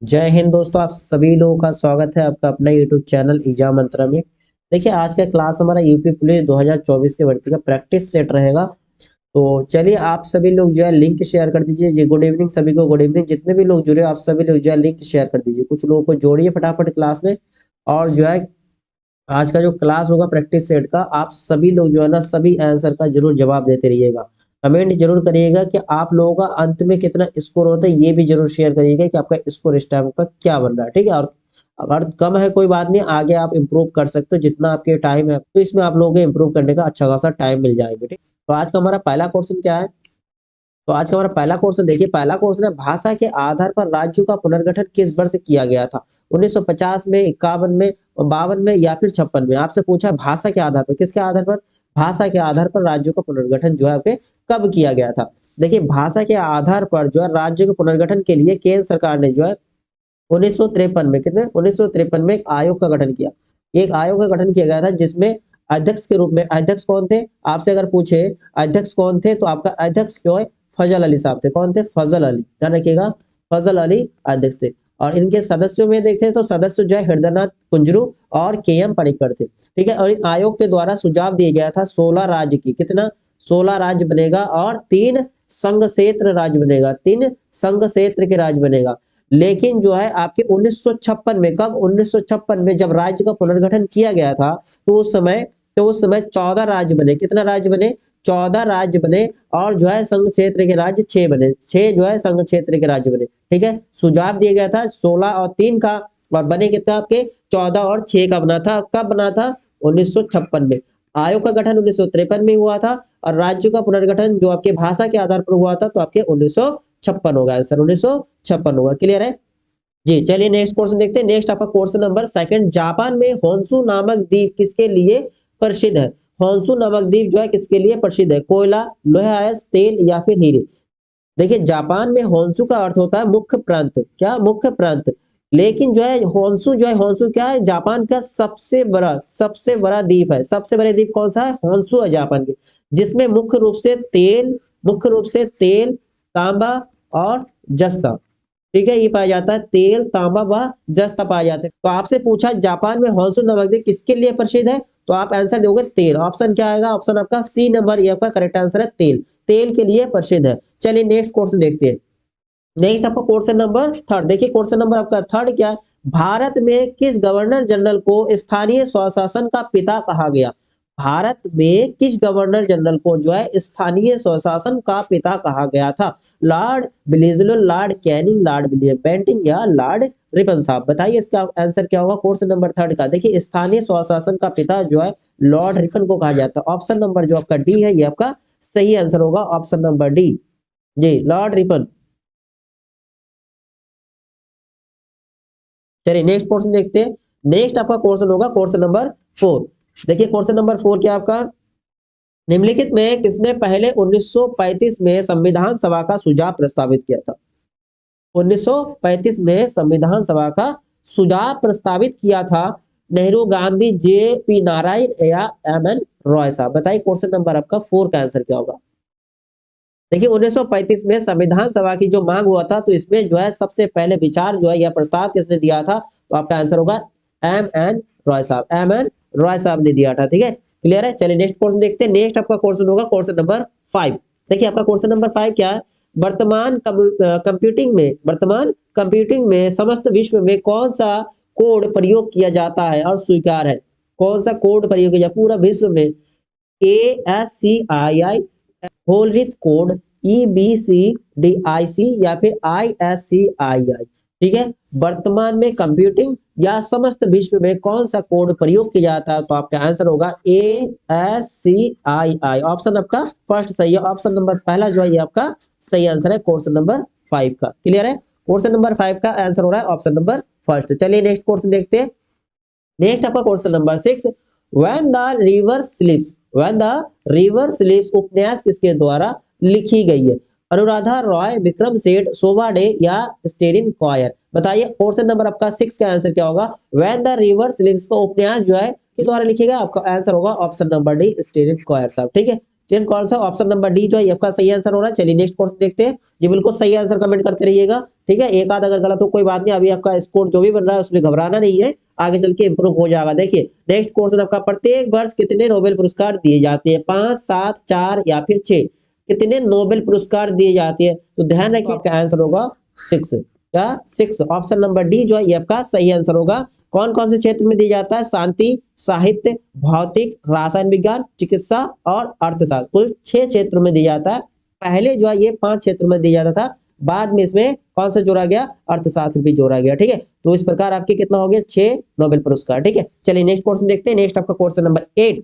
जय हिंद दोस्तों, आप सभी लोगों का स्वागत है आपका अपना यूट्यूब चैनल ईजा मंत्रा में। देखिए, आज का क्लास हमारा यूपी पुलिस 2024 के भर्ती का प्रैक्टिस सेट रहेगा। तो चलिए, आप सभी लोग जो है लिंक शेयर कर दीजिए जी। गुड इवनिंग सभी को, गुड इवनिंग। जितने भी लोग जुड़े हो, आप सभी लोग जो है लिंक शेयर कर दीजिए, कुछ लोगों को जोड़िए फटाफट क्लास में। और जो है आज का जो क्लास होगा प्रैक्टिस सेट का, आप सभी लोग जो है ना सभी आंसर का जरूर जवाब देते रहिएगा। कमेंट जरूर करिएगा कि आप लोगों का अंत में कितना स्कोर होता है, ये भी जरूर शेयर करिएगा कि आपका स्कोर इस टाइम का क्या बन रहा है। ठीक है, और अगर कम है कोई बात नहीं, आगे आप इम्प्रूव कर सकते हो जितना आपके टाइम है, तो इसमें आप लोगों को इम्प्रूव करने का अच्छा खासा टाइम मिल जाएगा। ठीक, तो आज का हमारा पहला क्वेश्चन क्या है? तो आज का हमारा पहला क्वेश्चन देखिए, पहला क्वेश्चन है भाषा के आधार पर राज्यों का पुनर्गठन किस वर्ष किया गया था? 1950 में, 51 में, 52 में या फिर 56 में? आपसे पूछा है भाषा के आधार पर, किसके आधार पर? भाषा के आधार पर राज्यों का पुनर्गठन जो है आपके कब किया गया था? देखिए, भाषा के आधार पर जो है राज्य के पुनर्गठन के लिए केंद्र सरकार ने जो है 1953 में, कितने 1953 में एक आयोग का गठन किया। एक आयोग का गठन किया गया था जिसमें अध्यक्ष के रूप में, अध्यक्ष कौन थे? आपसे अगर पूछे अध्यक्ष कौन थे, तो आपका अध्यक्ष जो है फजल अली साहब थे। कौन थे? फजल अली, ध्यान रखिएगा, फजल अली अध्यक्ष थे। और इनके सदस्यों में देखें तो सदस्य जो है हृदयनाथ कुंजरू और के एम पണിक्कर थे। ठीक है, और इन आयोग के द्वारा सुझाव दिया गया था 16 राज्य की, कितना? 16 राज्य बनेगा और 3 संघ क्षेत्र राज्य बनेगा, 3 संघ क्षेत्र के राज्य बनेगा। लेकिन जो है आपके 1956 में, कब? 1956 में जब राज्य का पुनर्गठन किया गया था, तो उस समय 14 राज्य बने। कितना राज्य बने? 14 राज्य बने। और जो है संघ क्षेत्र के राज्य 6 बने, 6 जो है संघ क्षेत्र के राज्य बने। ठीक है, सुझाव दिया गया था 16 और 3 का, और बने कितना आपके? 14 और 6 का बना था। कब बना था? 1956 में। आयोग का गठन 1953 में हुआ था, और राज्य का पुनर्गठन जो आपके भाषा के आधार पर हुआ था, तो आपके 1956 होगा आंसर, 1956 होगा। क्लियर है जी? चलिए नेक्स्ट क्वेश्चन देखते हैं। नेक्स्ट आपका क्वेश्चन नंबर सेकंड, जापान में होन्शु नामक द्वीप किसके लिए प्रसिद्ध है? होन्शु नामक द्वीप जो है किसके लिए प्रसिद्ध है? कोयला, लोहे अयस्क, तेल या फिर हीरे? देखिए, जापान में होन्शु का अर्थ होता है मुख्य प्रांत। क्या? मुख्य प्रांत। लेकिन जो है होन्शु, जो है होन्शु क्या है? जापान का सबसे बड़ा द्वीप है। सबसे बड़े द्वीप कौन सा है? होन्शु है जापान के, जिसमें मुख्य रूप से तेल, तांबा और जस्ता, ठीक है, ये पाया जाता है। तेल, तांबा व जस्ता पाया जाता है। तो आपसे पूछा जापान में होन्शु नामक द्वीप किसके लिए प्रसिद्ध है, तो आप आंसर दोगे तेल। ऑप्शन क्या आएगा? ऑप्शन आपका सी नंबर, ये आपका करेक्ट आंसर है, तेल। तेल के लिए प्रसिद्ध है। चलिए नेक्स्ट क्वेश्चन देखते हैं। नेक्स्ट आपका क्वेश्चन नंबर थर्ड, देखिए क्वेश्चन नंबर आपका थर्ड क्या है? भारत में किस गवर्नर जनरल को स्थानीय स्वशासन का पिता कहा गया? भारत में किस गवर्नर जनरल को जो है स्थानीय स्वशासन का पिता कहा गया था? लॉर्ड ब्लिजलो, lord Canning, lord William Bentinck या लॉर्ड रिपन साहब? बताइए इसका आंसर क्या होगा क्वेश्चन नंबर थर्ड का। देखिए, स्थानीय स्वशासन का पिता जो है लॉर्ड रिपन को कहा जाता है। ऑप्शन नंबर जो आपका डी है, ये आपका सही आंसर होगा, option number D G, Lord Ripon. चलिए नेक्स्ट क्वेश्चन देखते हैं। नेक्स्ट आपका क्वेश्चन होगा क्वेश्चन नंबर 4। देखिए क्वेश्चन नंबर 4 क्या आपका? निम्नलिखित में किसने पहले 1935 में संविधान सभा का सुझाव प्रस्तावित किया था? 1935 में संविधान सभा का सुझाव प्रस्तावित किया था नेहरू, गांधी, जे पी नारायण या एम एन रॉय साहब? बताइए क्वेश्चन नंबर आपका 4 का आंसर क्या होगा? देखिए, 1935 में संविधान सभा की जो मांग हुआ था, तो इसमें जो है सबसे पहले विचार जो है यह प्रस्ताव किसने दिया था? तो आपका आंसर होगा एम एन रॉय साहब, एम एन रॉय साहब ने दिया था। ठीक है, क्लियर है? चलिए नेक्स्ट क्वेश्चन देखते हैं। नेक्स्ट आपका क्वेश्चन होगा क्वेश्चन नंबर 5। देखिए आपका क्वेश्चन नंबर 5 क्या है? वर्तमान कंप्यूटिंग में समस्त विश्व में कौन सा कोड प्रयोग किया जाता है और स्वीकार है? कौन सा कोड प्रयोग किया जाता है पूरा विश्व में? ASCII, Hollerith code, EBCDIC या फिर ISCII? ठीक है, वर्तमान में कंप्यूटिंग या समस्त विश्व में कौन सा कोड प्रयोग किया जाता है? तो आपका आंसर होगा ASCII। ऑप्शन आपका फर्स्ट सही है, ऑप्शन नंबर पहला जो है ये आपका सही आंसर है क्वेश्चन नंबर 5 का। क्लियर है? क्वेश्चन नंबर 5 का आंसर हो रहा है ऑप्शन नंबर फर्स्ट। चलिए नेक्स्ट क्वेश्चन देखते हैं। नेक्स्ट आपका question number 6, when the river स्लीप्स, when the river स्लीप्स उपन्यास किसके द्वारा लिखी गई है? अनुराधा रॉय, विक्रम सेठ, शोभा डे या स्टेरिन क्वायर? बताइए क्वेश्चन नंबर आपका 6 का आंसर क्या होगा? व्हेन द रिवर स्लीप्स का उपन्यास जो है किसके द्वारा लिखी गई? आपका आंसर होगा ऑप्शन नंबर डी, स्टेरिन क्वायर साहब। ठीक है, ऑप्शन कौन सा, ऑप्शन नंबर डी जो है आपका सही आंसर हो रहा है। चलिए नेक्स्ट क्वेश्चन देखते हैं जी, बिल्कुल सही आंसर कमेंट करते रहिएगा, ठीक है। एक आध अगर गलत हो कोई बात नहीं, अभी आपका स्कोर जो भी बन रहा है उसमें घबराना नहीं है, आगे चल के इंप्रूव हो जाएगा। देखिए नेक्स्ट क्वेश्चन आपका, प्रत्येक वर्ष कितने नोबेल पुरस्कार दिए जाते हैं, 5, 7, 4 या फिर 6, कितने नोबेल पुरस्कार दिए जाते हैं? तो ध्यान रखिए आपका आंसर होगा 6, क्या 6, ऑप्शन नंबर डी जो है ये आपका सही आंसर होगा। कौन कौन से क्षेत्र में दिया जाता है? शांति, साहित्य, भौतिक, रसायन विज्ञान, चिकित्सा और अर्थशास्त्र, कुल 6 क्षेत्रों में दिया जाता है। पहले जो है ये 5 क्षेत्रों में दिया जाता था, बाद में इसमें कौन सा जोड़ा गया? अर्थशास्त्र भी जोड़ा गया, ठीक है। तो इस प्रकार आपके कितना हो गया? 6 नोबेल पुरस्कार, ठीक है। चलिए नेक्स्ट क्वेश्चन देखते हैं। नेक्स्ट आपका question number 8,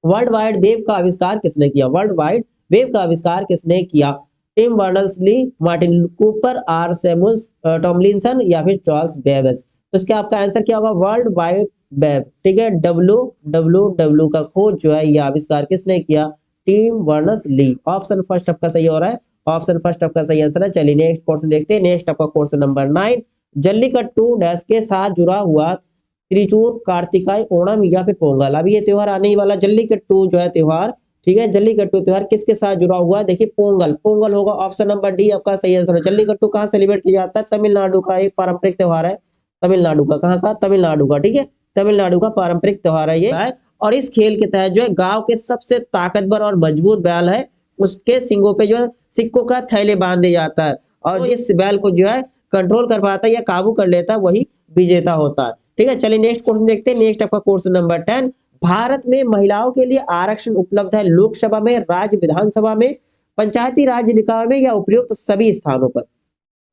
world wide web का आविष्कार किसने किया? वर्ल्ड वाइड वेब का आविष्कार किसने किया? Tim Berners Lee, Martin Cooper, or Samuel Tomlinson या फिर चार्ल्स बेबेज? तो इसका आपका आंसर क्या होगा? वर्ल्ड वाइड वेब, ठीक है। WWW का खोज जो है ये आविष्कार किसने किया? Tim Berners-Lee. ऑप्शन फर्स्ट आपका सही हो रहा है, ऑप्शन फर्स्ट आपका सही आंसर है। चलिए नेक्स्ट क्वेश्चन देखते हैं। नेक्स्ट आपका क्वेश्चन नंबर 9, जल्लीकट्टू डैश के साथ जुड़ा हुआ, त्रिचूर, कार्तिकाय, ओणम या फिर पोंगल? अभी ये त्योहार आने ही वाला, जल्लीकट्टू जो है त्योहार, ठीक है, जल्लीकट्टू त्योहार किसके साथ जुड़ा हुआ है? देखिए पोंगल, पोंगल होगा, ऑप्शन नंबर डी आपका सही आंसर है। जल्लीकट्टू कहाँ सेलिब्रेट किया जाता है? तमिलनाडु का एक पारंपरिक त्योहार है, तमिलनाडु का, कहाँ का? तमिलनाडु का, ठीक है, तमिलनाडु का पारंपरिक त्योहार है ये। और इस खेल के तहत जो है गांव के सबसे ताकतवर और मजबूत बैल है, उसके सिंगों पे जो है सिक्कों का थैले बांध दिया जाता है, और इस बैल को जो है कंट्रोल कर पाता है या काबू कर लेता है वही विजेता होता है, ठीक है। चलिए नेक्स्ट क्वेश्चन देखते हैं। नेक्स्ट आपका क्वेश्चन नंबर 10, भारत में महिलाओं के लिए आरक्षण उपलब्ध है लोकसभा में, राज्य विधानसभा में, पंचायती राज निकाय में या उपयुक्त सभी स्थानों पर?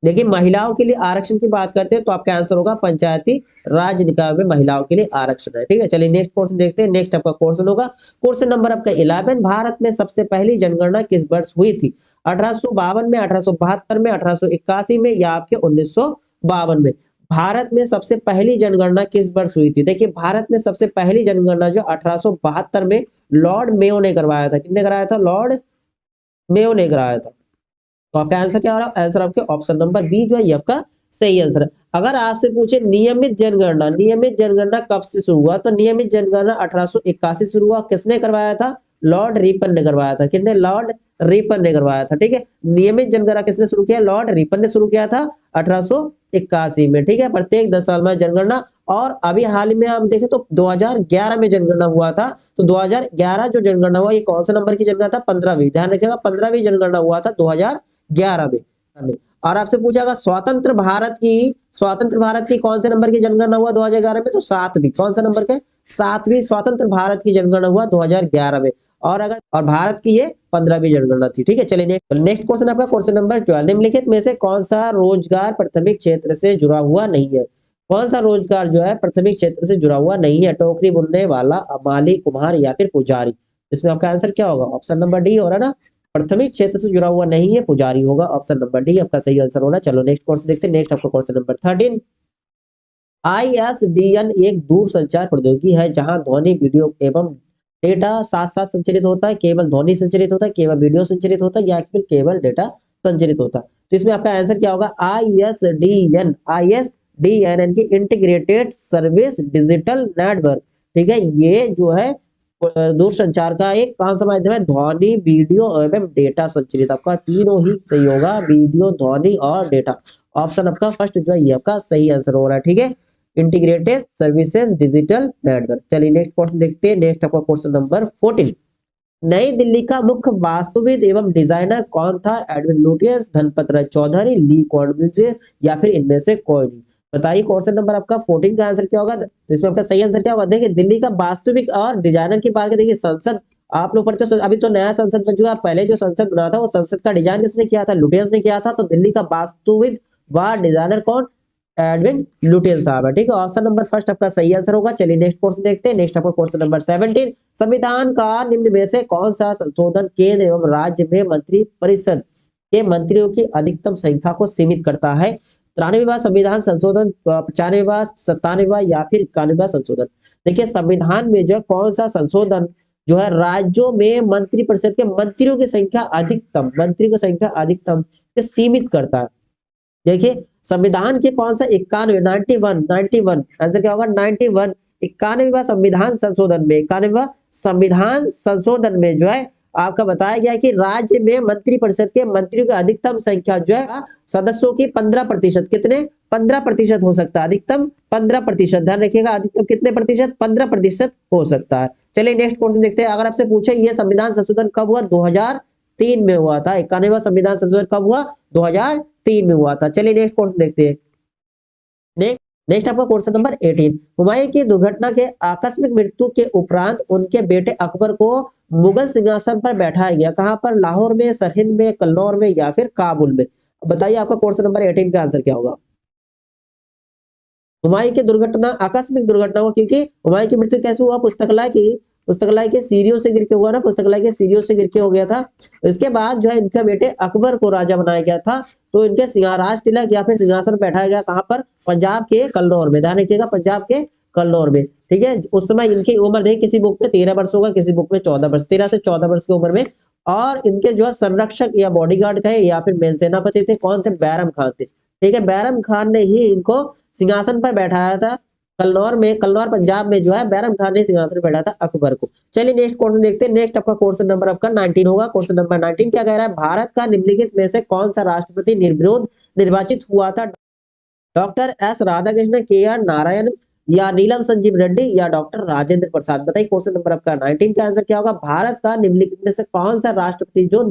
देखिए महिलाओं के लिए आरक्षण की बात करते हैं तो आपका आंसर होगा पंचायती राज निकाय में महिलाओं के लिए आरक्षण है, ठीक है। चलिए नेक्स्ट क्वेश्चन देखते हैं। नेक्स्ट आपका क्वेश्चन होगा क्वेश्चन नंबर आपका 11, भारत में सबसे पहली जनगणना किस वर्ष हुई थी? 1852 में, 1872 में, 1881 में या आपके 1952 में? भारत में सबसे पहली जनगणना किस वर्ष हुई थी? देखिए भारत में सबसे पहली जनगणना जो 1872 में लॉर्ड मेयो ने करवाया था। किसने कराया था? लॉर्ड मेयो ने कराया था। तो आपका आंसर क्या हो रहा है? आंसर आपके ऑप्शन नंबर बी जो है ये आपका सही आंसर है। अगर आपसे पूछे नियमित जनगणना, नियमित जनगणना कब से शुरू हुआ? तो नियमित जनगणना 1881 शुरू हुआ। किसने करवाया था? लॉर्ड रिपन ने करवाया था। किसने? लॉर्ड रिपन ने करवाया था, ठीक है। नियमित जनगणना किसने शुरू किया? लॉर्ड रिपन ने शुरू किया था 1881 में, ठीक है। प्रत्येक 10 साल में जनगणना, और अभी हाल ही में हम देखें तो 2011 में जनगणना हुआ था। तो 2011 जो जनगणना हुआ ये कौन से नंबर की जनगणना था? 15वीं, ध्यान रखिएगा 15वीं जनगणना हुआ था 2011 में। और आपसे पूछा स्वतंत्र भारत की कौन से नंबर की जनगणना हुआ 2011 में? तो 7वीं। कौन सा नंबर के? 7वीं स्वतंत्र भारत की जनगणना हुआ 2011 में। और भारत की ये 15वीं जनगणना थी, ठीक है। चलिए नेक्स्ट क्वेश्चन आपका क्वेश्चन नंबर 12, निम्नलिखित में से कौन सा रोजगार प्राथमिक क्षेत्र से जुड़ा हुआ नहीं है? कौन सा रोजगार जो है प्राथमिक क्षेत्र से जुड़ा हुआ नहीं है? टोकरी बुनने वाला, माली, कुम्हार या फिर पुजारी? इसमें आपका आंसर क्या होगा? ऑप्शन नंबर डी हो रहा है ना, प्राथमिक क्षेत्र से जुड़ा हुआ नहीं है, पुजारी होगा। ऑप्शन नंबर डी आपका सही आंसर होना। चलो नेक्स्ट क्वेश्चन देखते हैं। नेक्स्ट आपका क्वेश्चन नंबर 13, ISDN एक दूर संचार प्रौद्योगिकी है जहां ध्वनि, वीडियो एवं डेटा साथ साथ संचरित होता है। केवल ध्वनि संचरित होता है, केवल वीडियो संचरित होता है या फिर केवल डेटा संचरित होता है? तो इसमें आपका आंसर क्या होगा? ISDN यानी कि इंटीग्रेटेड सर्विस डिजिटल नेटवर्क, ठीक है। ये जो है दूर संचार का एक कौन सा माध्यम है? ध्वनि, वीडियो एवं डेटा संचरित। आपका तीनों ही सही होगा, वीडियो, ध्वनि और डेटा। ऑप्शन आपका फर्स्ट जो है ये आपका सही आंसर हो रहा है, ठीक है, इंटीग्रेटेड सर्विसेज डिजिटल नेटवर्क। चलिए नेक्स्ट क्वेश्चन देखते हैं। नेक्स्ट आपका क्वेश्चन नंबर 14, नई दिल्ली का मुख्य वास्तुविद एवं डिजाइनर कौन था? एडविन लुटियंस, धनपत राय चौधरी, ली कॉर्बुसियर या फिर इनमें से कोई नहीं? बताइए क्वेश्चन नंबर आपका 14 का आंसर क्या होगा? तो इसमें आपका सही आंसर क्या होगा? देखिए दिल्ली का वास्तुविद और डिजाइनर की बात करें, देखिए संसद आप लोग पढ़ते हो, अभी तो नया संसद बन चुका, पहले जो संसद बना था वो संसद का डिजाइन किसने किया था? लुटियंस ने किया था। तो दिल्ली का वास्तुविद व डिजाइनर कौन? एडविन लुटियंस साहब है, ठीक है। ऑप्शन नंबर फर्स्ट आपका सही आंसर होगा। चलिए नेक्स्ट क्वेश्चन देखते हैं। नेक्स्ट आपका क्वेश्चन नंबर 17, संविधान का निम्न में से कौन सा संशोधन केंद्र एवं राज्य में मंत्री परिषद के मंत्रियों की अधिकतम संख्या को सीमित करता है? 93वां संविधान संशोधन, 95वां, 97वां या फिर 91वां संशोधन? देखिए संविधान में जो कौन सा संशोधन जो है राज्यों में मंत्री परिषद के मंत्रियों की संख्या अधिकतम, मंत्री की संख्या अधिकतम से सीमित करता है? देखिए संविधान के कौन सा 91 आंसर क्या होगा? 91 91वां संविधान संशोधन में, 91वां संविधान संशोधन में जो है आपका बताया गया है कि राज्य में मंत्रिपरिषद के मंत्रियों की अधिकतम संख्या जो है सदस्यों की 15%, कितने 15% हो सकता है, अधिकतम 15%, ध्यान रखिएगा, अधिकतम कितने प्रतिशत 15% हो सकता है। चलिए नेक्स्ट क्वेश्चन देखते हैं। अगर आपसे पूछे ये संविधान संशोधन कब हुआ, 2003 में हुआ था। 91वां संविधान संशोधन कब हुआ, 2003 में हुआ था। चलिए नेक्स्ट क्वेश्चन देखते हैं। नेक्स्ट आपका क्वेश्चन नंबर 18, हुमायूं की दुर्घटना के आकस्मिक मृत्यु के उपरांत उनके बेटे अकबर को मुगल सिंहासन पर बैठाया गया, कहां पर, लाहौर में, सरहिंद में, कन्नौज में या फिर काबुल में। बताइए आपका क्वेश्चन नंबर 18 का आंसर क्या होगा। हुमायूं की दुर्घटना आकस्मिक दुर्घटना हुआ, क्योंकि हुमायूं की मृत्यु कैसे हुआ, पुस्तकालय के सीढ़ियों से गिर के हुआ ना, पुस्तकालय के सीढ़ियों से गिर के हो गया था। इसके बाद जो है इनके बेटे अकबर को राजा बनाया गया था, तो इनके सिंहाराज तिलक या फिर सिंहासन बैठाया गया कहां पर, पंजाब के कल्लौर में, ध्यान रखिएगा, पंजाब के कल्लौर में। ठीक है, उस समय इनकी उम्र देखिए, किसी बुक में 13 वर्ष होगा, किसी बुक में 14 वर्ष, 13 से 14 वर्ष की उम्र में। और इनके जो है संरक्षक या बॉडीगार्ड कहे या फिर मेन सेनापति थे, कौन थे, बैरम खान थे। ठीक है, बैरम खान ने ही इनको सिंहासन पर बैठाया था, कल्लौर पंजाब में जो है बैरम खान ने सिंहासन पर बैठाया था अकबर को। चलिए नेक्स्ट क्वेश्चन देखते हैं। नेक्स्ट आपका क्वेश्चन नंबर आपका 19 होगा। क्वेश्चन नंबर 19 क्या कह रहा है, भारत का निम्नलिखित में से कौन सा राष्ट्रपति निर्विरोध निर्वाचित हुआ था, डॉक्टर एस राधाकृष्णन, के आर नारायण या नीलम संजीव रेड्डी या डॉक्टर राजेंद्र प्रसाद। बताइए क्वेश्चन नंबर आपका 19 का आंसर क्या होगा। भारत का निम्नलिखित में से कौन सा राष्ट्रपति जो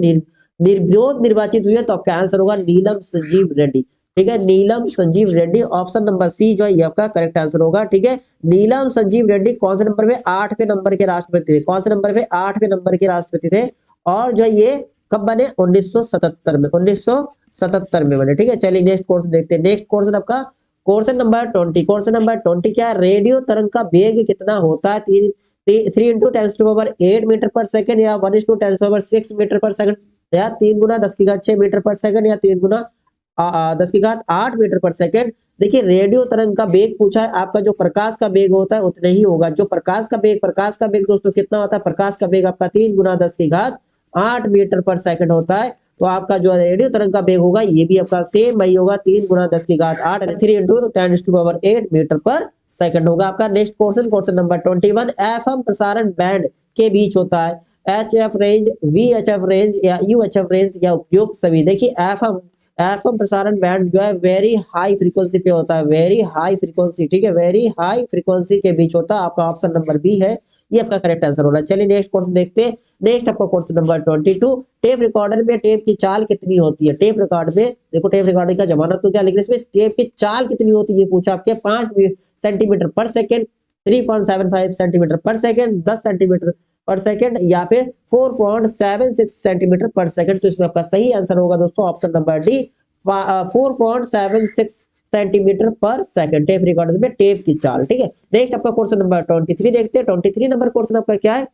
निर्विरोध निर्वाचित हुए, तो आपका आंसर होगा नीलम संजीव रेड्डी। ठीक है, Neelam Sanjeev Reddy, option number C जो है ये आपका करेक्ट आंसर होगा। ठीक है, नीलम संजीव रेड्डी कौन से नंबर पे, 8वें नंबर के राष्ट्रपति थे, कौन से नंबर पे, 8वें नंबर के राष्ट्रपति थे। और जो है ये कब बने, 1977 में, 1977 में बने। ठीक है, चलिए नेक्स्ट क्वेश्चन देखते हैं। नेक्स्ट क्वेश्चन आपका क्वेश्चन नंबर 20। क्वेश्चन नंबर 20 क्या है, रेडियो तरंग का वेग कितना होता है, 3 इंटू 10⁸ मीटर पर सेकंड या 1 इंटू 10⁶ मीटर पर सेकंड या 3 गुना 10⁶ मीटर पर सेकंड या 3 गुना 10⁸ मीटर पर सेकंड। देखिए रेडियो तरंग का वेग पूछा है, आपका जो प्रकाश का वेग होता है उतना ही होगा। जो प्रकाश का वेग दोस्तों कितना होता है, प्रकाश का वेग आपका 3 गुना 10⁸ मीटर पर सेकंड होता है। तो आपका जो रेडियो तरंग का वेग होगा ये भी आपका सेम वही होगा, 3 गुना 10⁸ 3 इंटू 10⁸ मीटर पर सेकंड होगा आपका। Next question, question number 21, FM प्रसारण बैंड के बीच होता है एचएफ रेंज, वीएचएफ रेंज या यूएचएफ रेंज या उपयुक्त सभी। देखिए एफएम प्रसारण बैंड जो है वेरी हाई फ्रीक्वेंसी पे होता है, वेरी हाई फ्रीक्वेंसी। ठीक है, वेरी हाई फ्रीक्वेंसी के बीच होता है, आपका ऑप्शन नंबर बी है, ये आपका करेक्ट आंसर होना है। चलिए नेक्स्ट क्वेश्चन देखते हैं। नेक्स्ट आपका क्वेश्चन नंबर 22, टेप रिकॉर्डर में टेप की चाल कितनी होती है। टेप रिकॉर्ड में देखो, टेप रिकॉर्डिंग का जमाना तो क्या, लेकिन इसमें टेप की चाल कितनी होती है पूछा आपके, 5 सेंटीमीटर पर सेकंड, 3.75 सेंटीमीटर पर सेकंड, 10 सेंटीमीटर पर सेकंड या फिर 4.76 सेंटीमीटर पर सेकंड। तो इसमें आपका सही आंसर होगा दोस्तों ऑप्शन नंबर डी, 4.76 सेंटीमीटर पर सेकंड, टेप रिकॉर्डर में टेप की चाल। ठीक है, नेक्स्ट आपका क्वेश्चन नंबर 23 देखते हैं। 23 नंबर क्वेश्चन आपका क्या है,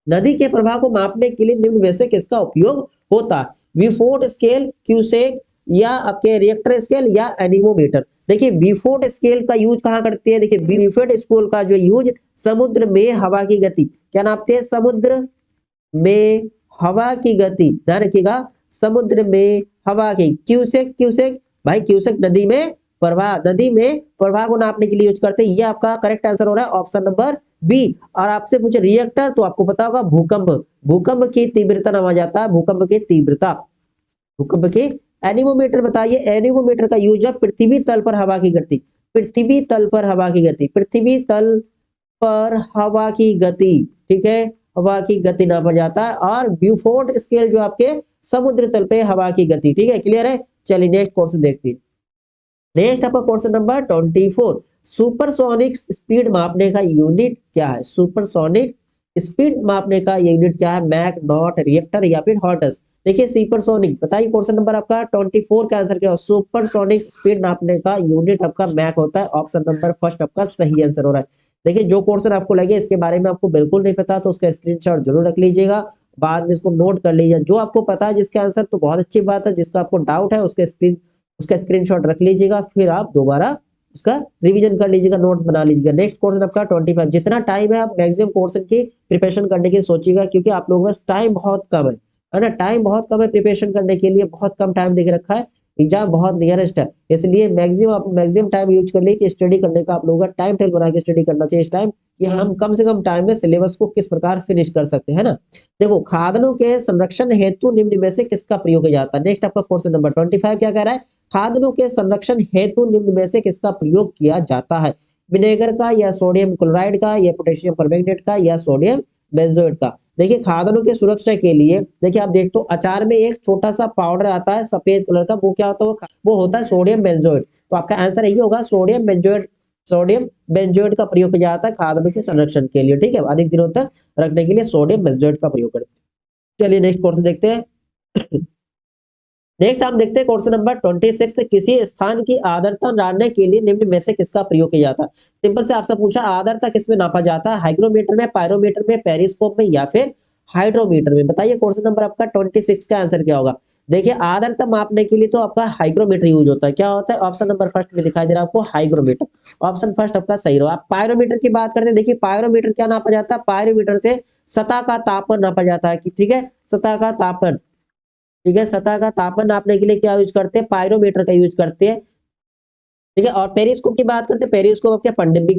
नदी के प्रवाह को मापने के लिए निम्न में से किसका उपयोग होता है, विफोर्ट स्केल, क्यूसेक या आपके रिएक्टर स्केल या एनीमोमीटर। देखिए विफोर्ट स्केल का यूज कहाँ करते हैं, देखिए विफोर्ट स्केल का जो यूज समुद्र में हवा की गति, क्या नापते हैं, समुद्र में हवा की गति, ध्यान रखिएगा, समुद्र में हवा की। क्यूसेक भाई क्यूसेक नदी में प्रवाह को नापने के लिए यूज करते हैं, ये आपका करेक्ट आंसर हो रहा है ऑप्शन नंबर बी। और आपसे पूछे रिएक्टर, तो आपको पता होगा भूकंप की तीव्रता नामा जाता है, भूकंप की तीव्रता, भूकंप की। एनीमोमीटर बताइए, एनीमोमीटर का यूज है पृथ्वी तल पर हवा की गति, पृथ्वी तल पर हवा की गति, पृथ्वी तल पर हवा की गति। ठीक है, हवा की गति नापा जाता है। और ब्यूफोर्ट स्केल जो आपके समुद्र तल पे हवा की गति। ठीक है, क्लियर है। चलिए नेक्स्ट क्वेश्चन देखते हैं। नेक्स्ट आपका क्वेश्चन नंबर 24, सुपरसोनिक स्पीड मापने का यूनिट क्या है, सुपरसोनिक स्पीड मापने का यूनिट क्या है, मैक, नॉट, रिएक्टर या फिर हर्ट्ज। देखिए सुपरसोनिक, बताइए क्वेश्चन नंबर आपका 24 का आंसर क्या है, सुपरसोनिक स्पीड नापने का यूनिट आपका मैक होता है, ऑप्शन नंबर फर्स्ट आपका सही आंसर हो रहा है। देखिए जो क्वेश्चन आपको लगे इसके बारे में आपको बिल्कुल नहीं पता तो उसका स्क्रीनशॉट जरूर रख लीजिएगा, बाद में इसको नोट कर लीजिए। जो आपको पता है जिसके आंसर तो बहुत अच्छी बात है, जिसका आपको डाउट है उसका स्क्रीनशॉट रख लीजिएगा, फिर आप दोबारा उसका रिवीजन कर लीजिएगा, नोट्स बना लीजिएगा। नेक्स्ट क्वेश्चन आपका 25, जितना टाइम है आप मैक्सिमम क्वेश्चन की प्रिपरेशन करने की सोचिएगा, क्योंकि आप लोगों के पास टाइम बहुत कम है ना, टाइम बहुत कम है प्रिपरेशन करने के लिए, बहुत कम टाइम देके रखा है। एग्जाम बहुत नियरेस्ट है, इसलिए मैक्सिमम टाइम यूज कर लिए कि स्टडी करने का आप लोगों का टाइम टेबल बना के स्टडी करना चाहिए इस टाइम, कि हम कम से कम टाइम में सिलेबस को किस प्रकार फिनिश कर सकते हैं ना। देखो, खाद्यान्नों के संरक्षण हेतु निम्न में से किसका प्रयोग किया जाता है। नेक्स्ट आपका क्वेश्चन नंबर 25 क्या कह रहा है, खाद्यान्नों के संरक्षण हेतु निम्न में से किसका प्रयोग किया जाता है। विनेगर का, या सोडियम क्लोराइड का, या पोटेशियम परमैंगनेट का, या सोडियम बेंजोएट का। देखिए, खाद्यान्नों की सुरक्षा के लिए देखिए आप देख तो अचार में एक छोटा सा पाउडर आता है सफेद कलर का, वो क्या होता है, वो होता है सोडियम बेंजोएट। तो आपका आंसर यही होगा, सोडियम बेंजोएट। सोडियम बेंजोएट का प्रयोग किया जाता है खाद्यान्नों के संरक्षण के लिए, ठीक है, अधिक दिनों तक रखने के लिए सोडियम बेंजोएट का प्रयोग करते हैं। चलिए नेक्स्ट क्वेश्चन देखते हैं। नेक्स्ट हम देखते हैं क्वेश्चन नंबर 26, किसी स्थान की आर्द्रता जानने के लिए निम्न में से किसका प्रयोग किया जाता है। सिंपल से आपसे पूछा आर्द्रता किसमें नापा जाता है, हाइग्रोमीटर में, पायरोमीटर में, पेरिस्कोप में, या फिर हाइड्रोमीटर में। बताइए क्वेश्चन नंबर आपका 26 का आंसर क्या होगा। देखिए, आर्द्रता मापने के लिए तो आपका हाइग्रोमीटर यूज होता है। क्या होता है, ऑप्शन नंबर फर्स्ट में दिखाई दे रहा है आपको, हाइग्रोमीटर। ऑप्शन फर्स्ट आपका सही रहा। आप पायरोमीटर की बात करते हैं, देखिए पायरोमीटर क्या नापा जाता है, पायरोमीटर से सतह का तापमान नापा जाता है, ठीक है, सतह का तापमान, ठीक है, सतह का तापमान नापने के लिए क्या यूज करते हैं, पायरोमीटर का यूज करते हैं, ठीक है। और पेरिस्कोप की बात करते हैं, पेरिस्कोप आपके पनडुब्बी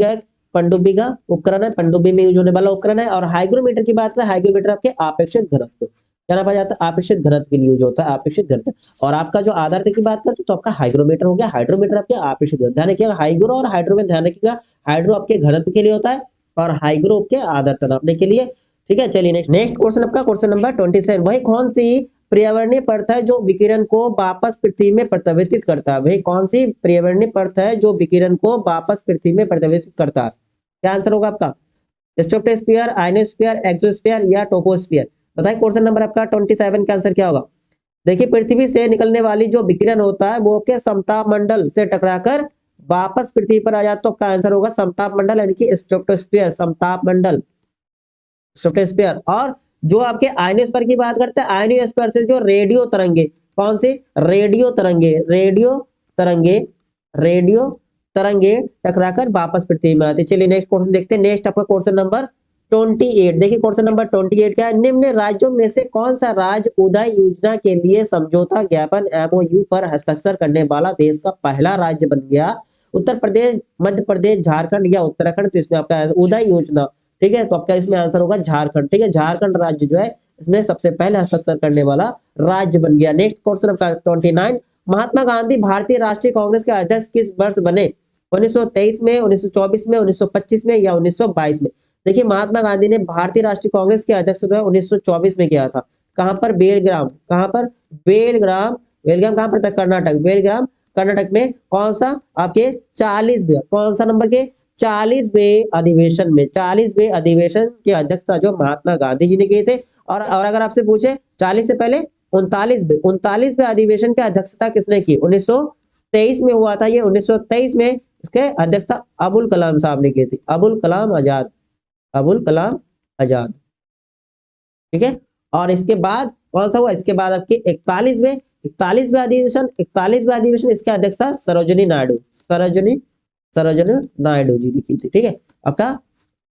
का उपकरण है, पनडुब्बी में यूज होने वाला उपकरण है। और हाइग्रोमीटर की बात करें, हाइग्रोमीटर आपके आपेक्षिक घनत्व, क्या नापा जाता है, आपेक्षिक घनत्व के लिए यूज होता है, आपेक्षिक घनत्व। और आपका जो आर्द्रता की बात करते हैं तो आपका हाइग्रोमीटर हो गया, हाइड्रोमीटर आपके आपेक्षिक घनत्व। ध्यान रखिएगा, हाइग्रो और हाइड्रो में ध्यान रखिएगा, हाइड्रो आपके घनत्व के लिए होता है और हाइग्रो आपके आर्द्रता नापने के लिए, ठीक है। चलिए नेक्स्ट क्वेश्चन आपका क्वेश्चन नंबर 27, वही कौन सी पर्यावरणीय परत है जो विकिरण को वापस पृथ्वी में प्रत्यावर्तित करता है। वही कौन सी पर्यावरणीय परत है जो विकिरण को वापस पृथ्वी में प्रत्यावर्तित करता है। क्या आंसर होगा आपका, स्ट्रेटोस्फीयर, आयनोस्फीयर, एक्सोस्फीयर, या टोपोस्फीयर। बताइए क्वेश्चन नंबर आपका 27 का आंसर क्या होगा। देखिए, पृथ्वी से निकलने वाली जो विकिरण होता है वो के समताप मंडल से टकराकर वापस पृथ्वी पर आ जाता, तो आपका आंसर होगा समताप मंडल, यानी कि स्ट्रेटोस्फीयर, समताप मंडल, स्ट्रेटोस्फीयर। और जो आपके आयनोस्फीयर की बात करते हैं, आयनोस्फीयर से जो रेडियो तरंगे, कौन सी, रेडियो तरंगे, रेडियो तरंगे टकराकर वापस पृथ्वी में आते। चलिए नेक्स्ट क्वेश्चन देखते हैं। नेक्स्ट आपका क्वेश्चन नंबर 28, देखिए क्वेश्चन नंबर 28 क्या है, निम्न राज्यों में से कौन सा राज्य उदय योजना के लिए समझौता ज्ञापन MOU पर हस्ताक्षर करने वाला देश का पहला राज्य बन गया। उत्तर प्रदेश, मध्य प्रदेश, झारखंड, या उत्तराखंड। तो इसमें आपका उदय योजना, ठीक है, तो आपका इसमें आंसर होगा झारखंड, ठीक है, झारखंड राज्य जो है इसमें सबसे पहले हस्ताक्षर करने वाला राज्य बन गया। नेक्स्ट क्वेश्चन आपका 29, महात्मा गांधी भारतीय राष्ट्रीय कांग्रेस के अध्यक्ष किस वर्ष बने। 1923 में, 1924 में, 1925 में, या 1922 में। देखिए, महात्मा गांधी ने भारतीय राष्ट्रीय कांग्रेस के अध्यक्ष जो है 1924 में किया था। कहां पर, बेलग्राम, कहां पर, बेलग्राम, बेलग्राम कहां पर था, कर्नाटक, बेलग्राम कर्नाटक में। कौन सा, आपके 40वें, कौन सा नंबर के, 40वें अधिवेशन में, 40वें अधिवेशन की अध्यक्षता जो महात्मा गांधी जी ने किए थे। और अगर आपसे पूछे 40 से पहले 39वें अधिवेशन की अध्यक्षता किसने की, 1923 में हुआ था ये, 1923 में इसके अध्यक्षता अबुल कलाम साहब ने की थी, अबुल कलाम आजाद, अबुल कलाम आजाद, ठीक है। और इसके बाद कौन सा हुआ, इसके बाद आपके 41वें अधिवेशन इसके अध्यक्षता सरोजिनी नायडू, सरोजिनी नायडू जी ने की थी, ठीक है। आपका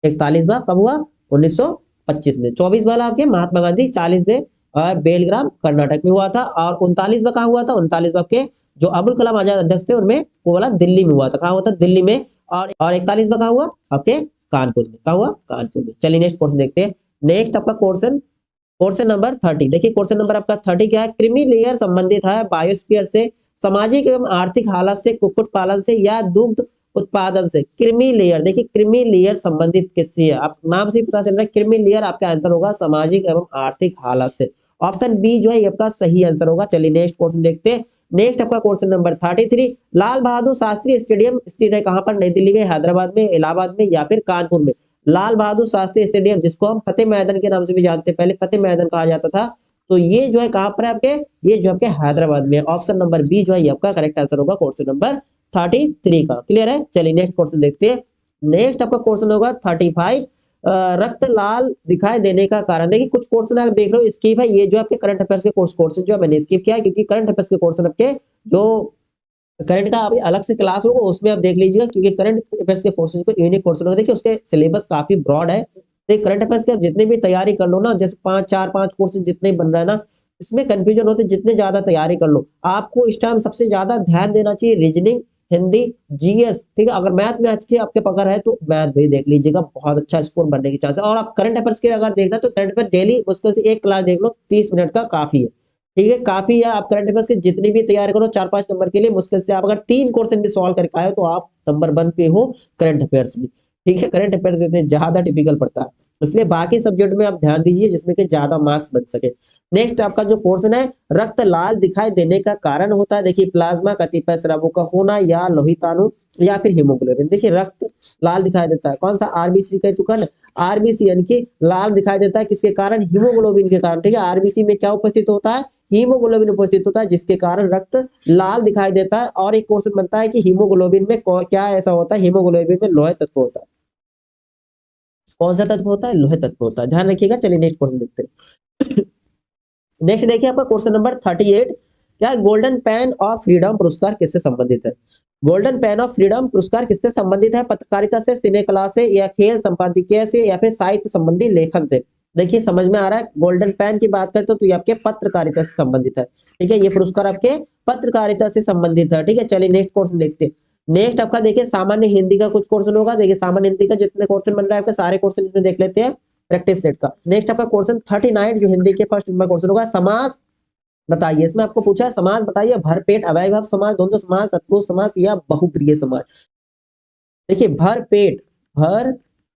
41वां कब हुआ, 1925 में। 24 वाला आपके महात्मा गांधी, 40वें बेलग्राम कर्नाटक में हुआ था। और 39वां कहाँ हुआ था, 39वां आपके जो अबुल कलाम आजाद अध्यक्ष थे उनमें, वो वाला दिल्ली में हुआ था। कहाँ हुआ था, दिल्ली में। और 41वां कहाँ हुआ, आपके कानपुर में। कहाँ हुआ, कानपुर में। चलिए नेक्स्ट क्वेश्चन देखते हैं। नेक्स्ट आपका क्वेश्चन नंबर 30, देखिए क्वेश्चन नंबर आपका 30 क्या है, क्रीमी लेयर संबंधित है बायोस्फीयर से, सामाजिक एवं आर्थिक हालत से, कुक्कुट पालन से, या दुग्ध उत्पादन से। क्रीमी लेयर, देखिए क्रीमी लेयर संबंधित किससे है, आप नाम से पता चल रहा है, क्रीमी लेयर आपका आंसर होगा सामाजिक एवं आर्थिक हालत से। ऑप्शन बी जो है ये आपका सही आंसर होगा। चलिए नेक्स्ट क्वेश्चन देखते हैं। नेक्स्ट आपका question number 33, Lal Bahadur Shastri stadium स्थित है कहां पर, नई दिल्ली में, हैदराबाद में, इलाहाबाद में, या फिर कानपुर में। लाल बहादुर शास्त्री स्टेडियम, जिसको हम फतेह मैदान के नाम से भी जानते हैं, पहले फतेह मैदान कहा जाता था, तो ये जो है कहां पर है आपके, ये जो आपके हैदराबाद में। ऑप्शन नंबर बी जो है ये आपका करेक्ट आंसर होगा क्वेश्चन नंबर 33 का। क्लियर है। चलिए नेक्स्ट क्वेश्चन देखते हैं। नेक्स्ट आपका क्वेश्चन होगा 35, रक्त लाल दिखाई देने का कारण। देखिए कुछ क्वेश्चन आप देख रहे हो स्किप है, ये जो आपके करंट अफेयर्स के क्वेश्चन जो मैंने स्किप किया है, क्योंकि करंट अफेयर्स के क्वेश्चन आपके जो करंट का अभी अलग से क्लास होगा उसमें आप देख लीजिएगा, क्योंकि करंट अफेयर्स के क्वेश्चन को यूनिक क्वेश्चन होगा। देखिए उसके सिलेबस काफी ब्रॉड है, तो करंट अफेयर्स के जितने भी तैयारी कर लो ना, जैसे 5 4 5 क्वेश्चन जितने बन रहा है ना, इसमें कंफ्यूजन होते, जितने ज्यादा तैयारी कर लो। आपको इस टाइम सबसे ज्यादा ध्यान देना चाहिए रीजनिंग, हिंदी, जीएस, ठीक है। अगर मैथ में अच्छी आपके पकड़ है तो मैथ भी देख लीजिएगा, बहुत अच्छा स्कोर बनने की चांस है। और आप करंट अफेयर्स के अगर देखना तो करंट अफेयर डेली मुश्किल से एक क्लास देख लो, 30 मिनट का काफी है, ठीक है, काफी है। आप करंट अफेयर्स की जितनी भी तैयारी करो 4-5 नंबर के लिए, मुश्किल से आप अगर 3 क्वेश्चन भी सॉल्व करके आए तो आप नंबर 1 पे हो करंट अफेयर्स में, ठीक है। करंट अफेयर्स इतने ज्यादा टिपिकल पड़ता है, इसलिए बाकी सब्जेक्ट में आप ध्यान दीजिए जिसमें कि ज्यादा मार्क्स बन सके। नेक्स्ट आपका जो क्वेश्चन है, रक्त लाल दिखाई देने का कारण होता है, देखिए प्लाज्मा कतिपय स्रावों का होना या लोहित अणु या फिर हीमोग्लोबिन। देखिए रक्त लाल दिखाई देता है, कौन सा, आरबीसी का टुकड़, आरबीसी यानी कि लाल दिखाई देता है किसके कारण, हीमोग्लोबिन के कारण, ठीक है। आरबीसी में क्या उपस्थित होता है, हीमोग्लोबिन उपस्थित होता है, जिसके कारण रक्त लाल दिखाई देता है। और एक क्वेश्चन बनता है कि हीमोग्लोबिन में क्या ऐसा होता है, हीमोग्लोबिन में लोहे तत्व होता है, कौन सा तत्व होता है, लोहे तत्व होता है, ध्यान रखिएगा। चलिए नेक्स्ट क्वेश्चन देखते हैं। नेक्स्ट देखिए आपका क्वेश्चन नंबर 38, क्या गोल्डन पेन ऑफ फ्रीडम पुरस्कार किससे संबंधित है। गोल्डन पेन ऑफ फ्रीडम पुरस्कार किससे संबंधित है, पत्रकारिता से, सिने कला से, या खेल संपादकीय से, या फिर साहित्य संबंधी लेखन से। देखिए समझ में आ रहा है, गोल्डन पेन की बात करते हो तो ये आपके पत्रकारिता से संबंधित है, ठीक है। ये पुरस्कार आपके पत्रकारिता से संबंधित है, ठीक है। चलिए नेक्स्ट क्वेश्चन देखते हैं। नेक्स्ट आपका देखिए सामान्य हिंदी का कुछ क्वेश्चन होगा, देखिए सामान्य हिंदी का जितने क्वेश्चन बन रहा है आपके सारे क्वेश्चन इसमें देख लेते हैं प्रैक्टिस सेट का। नेक्स्ट आपका क्वेश्चन 39 जो हिंदी के फर्स्ट नंबर क्वेश्चन होगा, समास बताइए। इसमें आपको पूछा है समास बताइए, भरपेट, अव्ययभाव समास, द्वंद्व समास, तत्पुरुष समास या बहुप्रिय समास। देखिए भरपेट, भर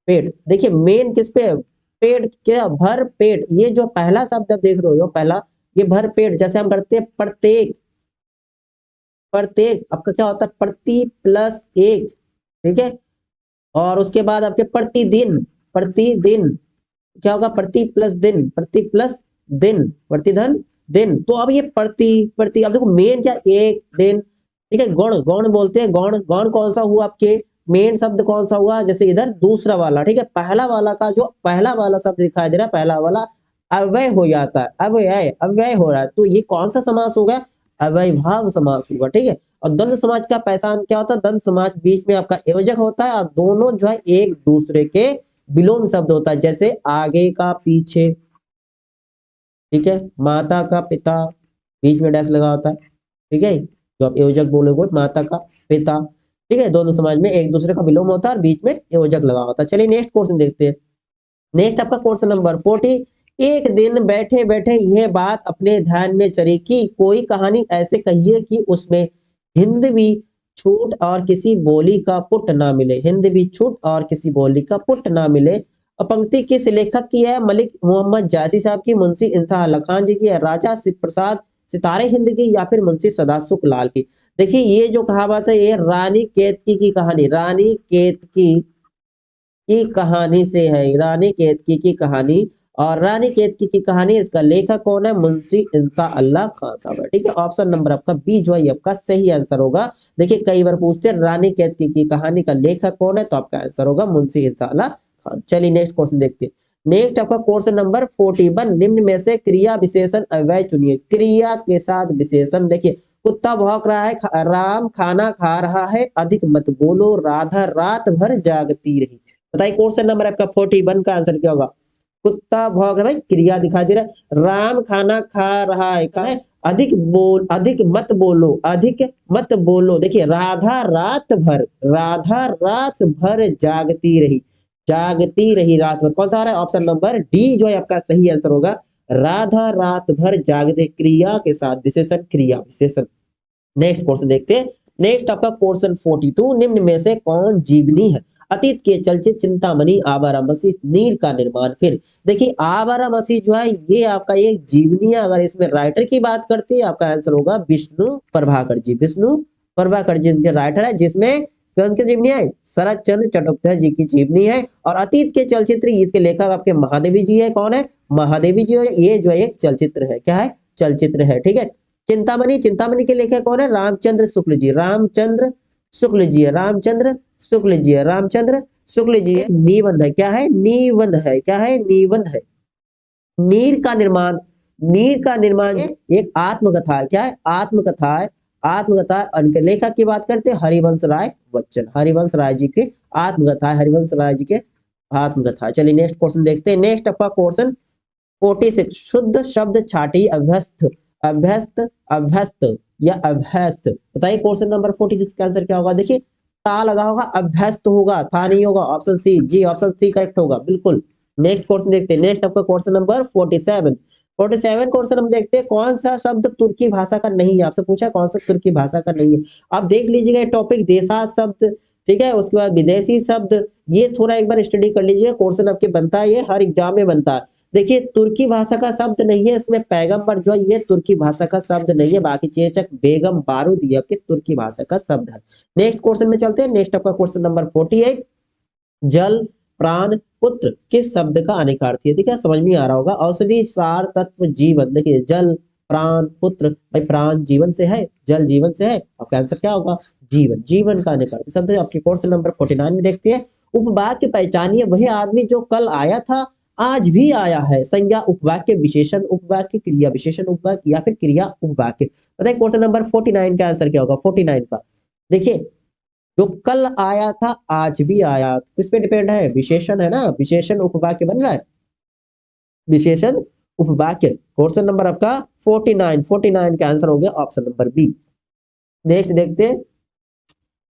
पेट, देखिए मेन किस पे है? पेट, क्या भर पेट, ये जो पहला शब्द आप देख रहे हो पहला, ये भर पेट, जैसे हम करते हैं प्रत्येक, प्रत्येक आपका क्या होता है, प्रति प्लस एक, ठीक है। और उसके बाद आपके प्रतिदिन, प्रतिदिन क्या होगा, प्रति प्लस दिन, प्रति प्लस दिन, प्रतिधन दिन। तो अब ये प्रति, प्रति, अब देखो मेन क्या, एक दिन, ठीक है। गौण, गौण बोलते हैं, गौण, गौण कौन सा हुआ आपके, मेन शब्द कौन सा हुआ, जैसे इधर दूसरा वाला, ठीक है। पहला वाला का जो पहला वाला शब्द दिखाई दे रहा है, पहला वाला अव्यय हो जाता है, अव्यय, अव्यय हो रहा है, तो ये कौन सा समास होगा, अव्ययभाव समास होगा, ठीक है। और द्वंद्व समाज का पहचान क्या होता है, द्वंद्व समाज बीच में आपका योजक होता है और दोनों जो है एक दूसरे के विलोम शब्द होता है, जैसे आगे का पीछे, ठीक है, माता का पिता, बीच में डैश लगा होता है, ठीक है। जो आप योजक बोलोगे माता का पिता, ठीक है, दोनों समाज में एक दूसरे का विलोम होता है और बीच में योजक लगा होता है। चलिए नेक्स्ट क्वेश्चन देखते हैं। नेक्स्ट आपका क्वेश्चन नंबर 40, एक दिन बैठे बैठे यह बात अपने ध्यान में चली कि कोई कहानी ऐसे कहिए कि उसमें हिंदवी छूट और किसी बोली का पुट ना मिले, हिंदवी छूट और किसी बोली का पुट ना मिले। और पंक्ति किस लेखक की है, मलिक मोहम्मद जायसी साहब की, मुंशी इंसा अल्लाह खान जी की, है राजा शिव प्रसाद सितारे हिंद की, या फिर मुंशी सदासुख लाल की। देखिए ये जो कहावत है ये रानी केतकी की कहानी, रानी केतकी की कहानी से है, रानी केतकी की कहानी। और रानी केतकी की कहानी, इसका लेखक कौन है, मुंशी इंसा अल्लाह खान साहब है, ठीक है। ऑप्शन नंबर आपका बी जो है आपका सही आंसर होगा। देखिए कई बार पूछते हैं रानी केतकी की कहानी का लेखक कौन है, तो आपका आंसर होगा मुंशी इंसा अल्लाह खान। चलिए नेक्स्ट क्वेश्चन देखते हैं। नेक्स्ट आपका क्वेश्चन नंबर 41, निम्न में से क्रिया विशेषण अव्यय चुनिए। क्रिया के साथ विशेषण, देखिए कुत्ता भौंक रहा है, राम खाना खा रहा है, अधिक मत बोलो, राधा रात भर जागती रही। बताइए क्वेश्चन नंबर आपका 41 का आंसर क्या होगा। कुत्ता भौंक रहा है, क्रिया दिखाई दे रहा है, राम खाना खा रहा है, कहा है अधिक बोल, अधिक मत बोलो, अधिक मत बोलो। देखिए राधा रात भर, राधा रात भर जागती रही, जागती रही रात भर, कौन सा आ रहा है, ऑप्शन नंबर डी जो है आपका सही आंसर होगा। राधा रात भर जागते, क्रिया के साथ विशेषण, क्रिया विशेषण। नेक्स्ट क्वेश्चन देखते हैं। नेक्स्ट आपका क्वेश्चन 42, निम्न में से कौन जीवनी है। अतीत के चलचित्र चिंतामणि, आवारा मसीह, नीर का निर्माण। फिर देखिए आवारा मसीह जो है ये आपका एक जीवनी है। अगर इसमें राइटर की बात करते हैं आपका आंसर होगा विष्णु प्रभाकर जी, विष्णु प्रभाकर जी इनके राइटर है, जिसमें कौन की जीवनी है, शरद चंद्र चट्टोपाध्याय जी की जीवनी है। और अतीत के चलचित्र, इसके लेखक आपके महादेवी जी है, कौन है, महादेवी जी, ये जो है एक चलचित्र है, क्या है, चलचित्र है, ठीक है। चिंतामणि, चिंतामणि के लेखक कौन है, रामचंद्र शुक्ल जी, रामचंद्र शुक्ल जी है, रामचंद्र शुक्ल जी है, रामचंद्र शुक्ल जी है। निबंध है, क्या है, निबंध है, क्या है, निबंध है। नीर का निर्माण, नीर का निर्माण एक आत्मकथा है, क्या है, आत्मकथा है, आत्मकथा। उनके लेखक की बात करते हैं हरिवंश राय बच्चन, हरिवंश राय जी के आत्मकथा है, हरिवंश राय जी के आत्मकथा। चलिए नेक्स्ट क्वेश्चन देखते हैं। नेक्स्ट आपका क्वेश्चन 46 शुद्ध शब्द छाटी अभ्यस्त, अभ्यस्त, अभ्यस्त या अभ्यस्त। बताइए क्वेश्चन नंबर 46 का आंसर क्या होगा। देखिए ता लगा होगा, अभ्यस्त होगा, था नहीं होगा। ऑप्शन सी, जी ऑप्शन सी करेक्ट होगा बिल्कुल। नेक्स्ट क्वेश्चन देखते हैं। नेक्स्ट आपका क्वेश्चन नंबर 47। 47 क्वेश्चन हम देखते हैं, कौन सा शब्द तुर्की भाषा का नहीं है। आपसे पूछा है कौन सा तुर्की भाषा का नहीं है। आप देख लीजिएगा टॉपिक, देशा शब्द, ठीक है, उसके बाद विदेशी शब्द, ये थोड़ा एक बार स्टडी कर लीजिए। क्वेश्चन आपके बनता है, ये हर एग्जाम में बनता है। देखिए तुर्की भाषा का शब्द नहीं है इसमें, पैगंबर जो है ये तुर्की भाषा का शब्द नहीं है। बाकी चेचक, बेगम, बारूद ये आपके तुर्की भाषा का शब्द है। नेक्स्ट क्वेश्चन में चलते हैं। नेक्स्ट आपका क्वेश्चन नंबर 48, जल, प्राण, पुत्र किस शब्द का अनिकार्थी है। देखिए समझ में आ रहा होगा, औषधि, सार, तत्व, जीवन। देखिए जल, प्राण, पुत्र, भाई प्राण जीवन से है, जल जीवन से है, आपका आंसर क्या होगा, जीवन। जीवन का अनिकार्थी शब्द आपके क्वेश्चन नंबर 49 में देखते हैं। उपवाक्य पहचानिए, वही आदमी जो कल आया था आज भी आया है। संज्ञा, उपवाक्य, विशेषण, उपवाक्य, क्रिया विशेषण, उपवाक्य या फिर क्रिया उपवाक्य। बताइए क्वेश्चन नंबर 49 का आंसर क्या होगा। 49 का देखिए, जो कल आया था आज भी आया, किस पे डिपेंड है, विशेषण है ना, विशेषण उपवाक्य बन रहा है, विशेषण उपवाक्य। क्वेश्चन नंबर आपका 49, 49 का आंसर हो गया ऑप्शन नंबर बी। नेक्स्ट देखते हैं।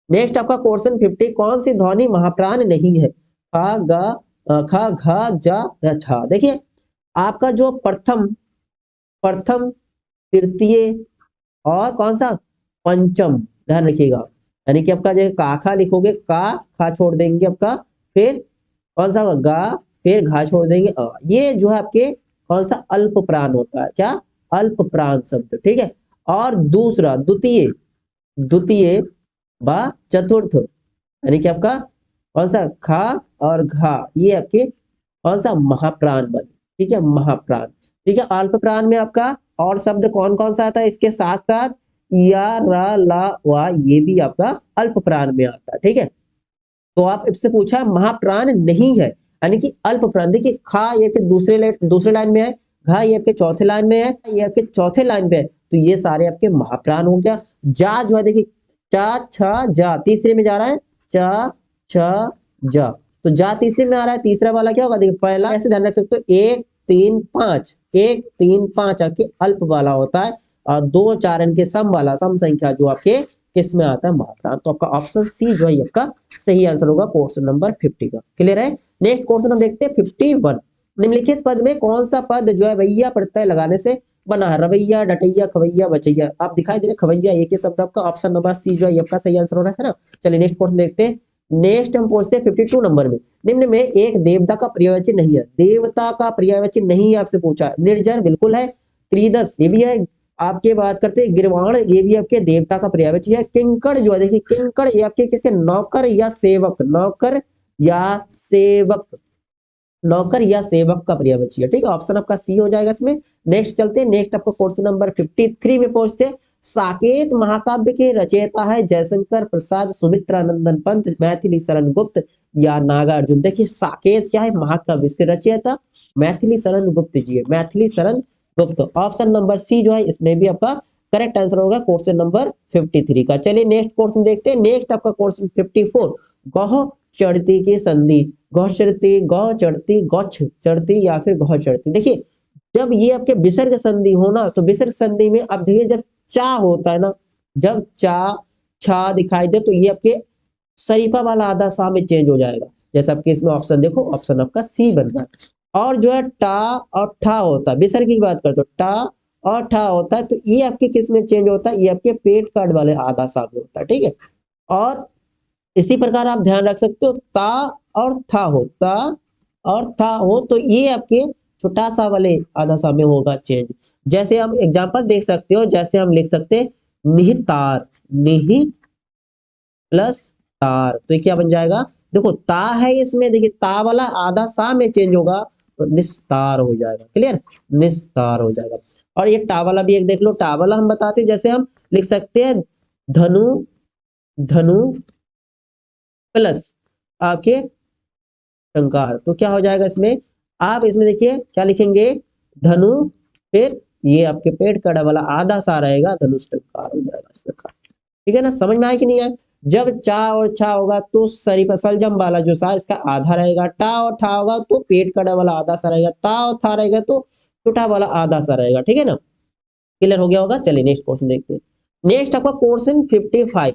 नेक्स्ट आपका क्वेश्चन 50, कौन सी ध्वनि महाप्राण नहीं है। खा, गा, खा, घा, जा या छा। देखिए आपका जो प्रथम, प्रथम, तृतीय और कौन सा, पंचम, ध्यान रखिएगा। यानी कि आपका जो काखा लिखोगे, का, खा छोड़ देंगे आपका, फिर कौन सा गा, फिर घा छोड़ देंगे अ। ये जो है आपके कौन सा, अल्प प्राण होता है, क्या, अल्प प्राण शब्द, ठीक है। और दूसरा द्वितीय, द्वितीय व चतुर्थ, यानी कि आपका कौन सा, खा और घा, ये आपके कौन सा, महाप्राण बन, ठीक है, महाप्राण, ठीक है। अल्प प्राण में आपका और शब्द कौन कौन सा आता है इसके साथ साथ, या, रा, ला, वा, ये भी आपका अल्प प्राण में आता है, ठीक है। तो आप इससे पूछा महाप्राण नहीं है, यानी कि अल्प प्राण। देखिए खा ये फिर दूसरे लाइन में है, घा ये आपके चौथे लाइन में है, ये आपके चौथे लाइन पे है, तो ये सारे आपके महाप्राण हो गया। जा जो है देखिए, चा, छ, जा तीसरे में जा रहा है, चा, छ, जा, तो जा तीसरे में आ रहा है, तीसरा वाला क्या होगा, देखिए पहला ऐसे ध्यान रख सकते हो, 1 3 5, 1 3 5 आपके अल्प वाला होता है, और 2 4 इनके सम वाला, सम संख्या जो आपके किस में आता है, महाप्राण। तो आपका ऑप्शन सी जो है आपका सही आंसर होगा क्वेश्चन नंबर 50 का। क्लियर है। नेक्स्ट क्वेश्चन हम देखते हैं 51। निम्नलिखित पद में कौन सा पद जो है भैया प्रत्यय लगाने से बना है। रवैया, डटैया, खवैया, बचैया। आप दिखाई दे रहे खवैया, एक ही शब्द आपका, ऑप्शन नंबर सी जो है आपका सही आंसर हो रहा है ना। चलिए नेक्स्ट क्वेश्चन देखते हैं। नेक्स्ट हम पूछते हैं 52 नंबर में, निम्न में एक देवता का पर्यायवाची नहीं है। देवता का पर्यायवाची नहीं है आपसे पूछा। निर्जर बिल्कुल है, त्रिदश ये भी है। आपके बात करते हैं गिरवाण, ये भी आपके देवता का पर्यायवाची है। किंकड़ जो है देखिए, किंकड़ ये आपके किसके, नौकर या सेवक, नौकर या सेवक, नौकर या सेवक का पर्यायवाची है, ठीक है। ऑप्शन आपका सी हो जाएगा इसमें। नेक्स्ट चलते हैं। नेक्स्ट आपको क्वेश्चन नंबर 53 में पहुंचते हैं। साकेत महाकाव्य के रचयिता है जयशंकर प्रसाद, सुमित्रानंदन पंत, मैथिली शरण गुप्त या नागार्जुन। देखिए साकेत क्या है, महाकाव्य, इसके रचयिता मैथिली शरण गुप्त जी है, Maithili Sharan Gupt. Option number C जो है इसमें भी आपका करेक्ट आंसर होगा क्वेश्चन नंबर 53 का। चलिए नेक्स्ट क्वेश्चन देखते हैं। नेक्स्ट आपका क्वेश्चन 54, गौ चढ़ती की संधि। गौ चढ़ती, गौ चढ़ती, गौछ चढ़ती या फिर गौ चढ़ती। देखिए जब ये आपके विसर्ग संधि हो ना, तो विसर्ग संधि में अब देखिए जब चा होता है ना, जब चा, छा दिखाई दे तो ये आपके शरीफा वाला आधा सा में चेंज हो जाएगा। जैसे आपके इसमें ऑप्शन देखो, ऑप्शन आपका सी बन रहा है। और जो है टा और ठा होता है, विसर्ग की बात करते हो, टा और ठा होता है, तो ये आपके किस में चेंज होता है, ये आपके पेट कार्ड वाले आधा सा में होता है, ठीक है। और इसी प्रकार आप ध्यान रख सकते हो, ता और था हो, ता और था हो, तो ये आपके छोटा सा वाले आधा सा में होगा चेंज। जैसे हम एग्जांपल देख सकते हो, जैसे हम लिख सकते हैं निहितार, निहि प्लस तार, तो ये क्या बन जाएगा, देखो ता है इसमें, देखिए ता वाला आधा सा में चेंज होगा तो निस्तार हो जाएगा। क्लियर, निस्तार हो जाएगा। और ये टा वाला भी एक देख लो, टा वाला हम बताते हैं, जैसे हम लिख सकते हैं धनु, धनु प्लस आपके टंकार, तो क्या हो जाएगा इसमें, आप इसमें देखिए क्या लिखेंगे, धनु, फिर ये आपके पेट कड़ा वाला आधा सा रहेगा, धनुष टंकार हो जाएगा इस प्रकार। ठीक है ना, समझ में आया कि नहीं आया। जब चा और छा होगा तो शरीफ सलजम वाला जो सा इसका आधा रहेगा, टा और ठा होगा तो पेट कड़ा वाला आधा सा रहेगा, ता और था रहेगा तो छोटा वाला आधा सा रहेगा, ठीक है ना। क्लियर हो गया होगा। चलिए नेक्स्ट क्वेश्चन देखते हैं। नेक्स्ट आपका क्वेश्चन 55,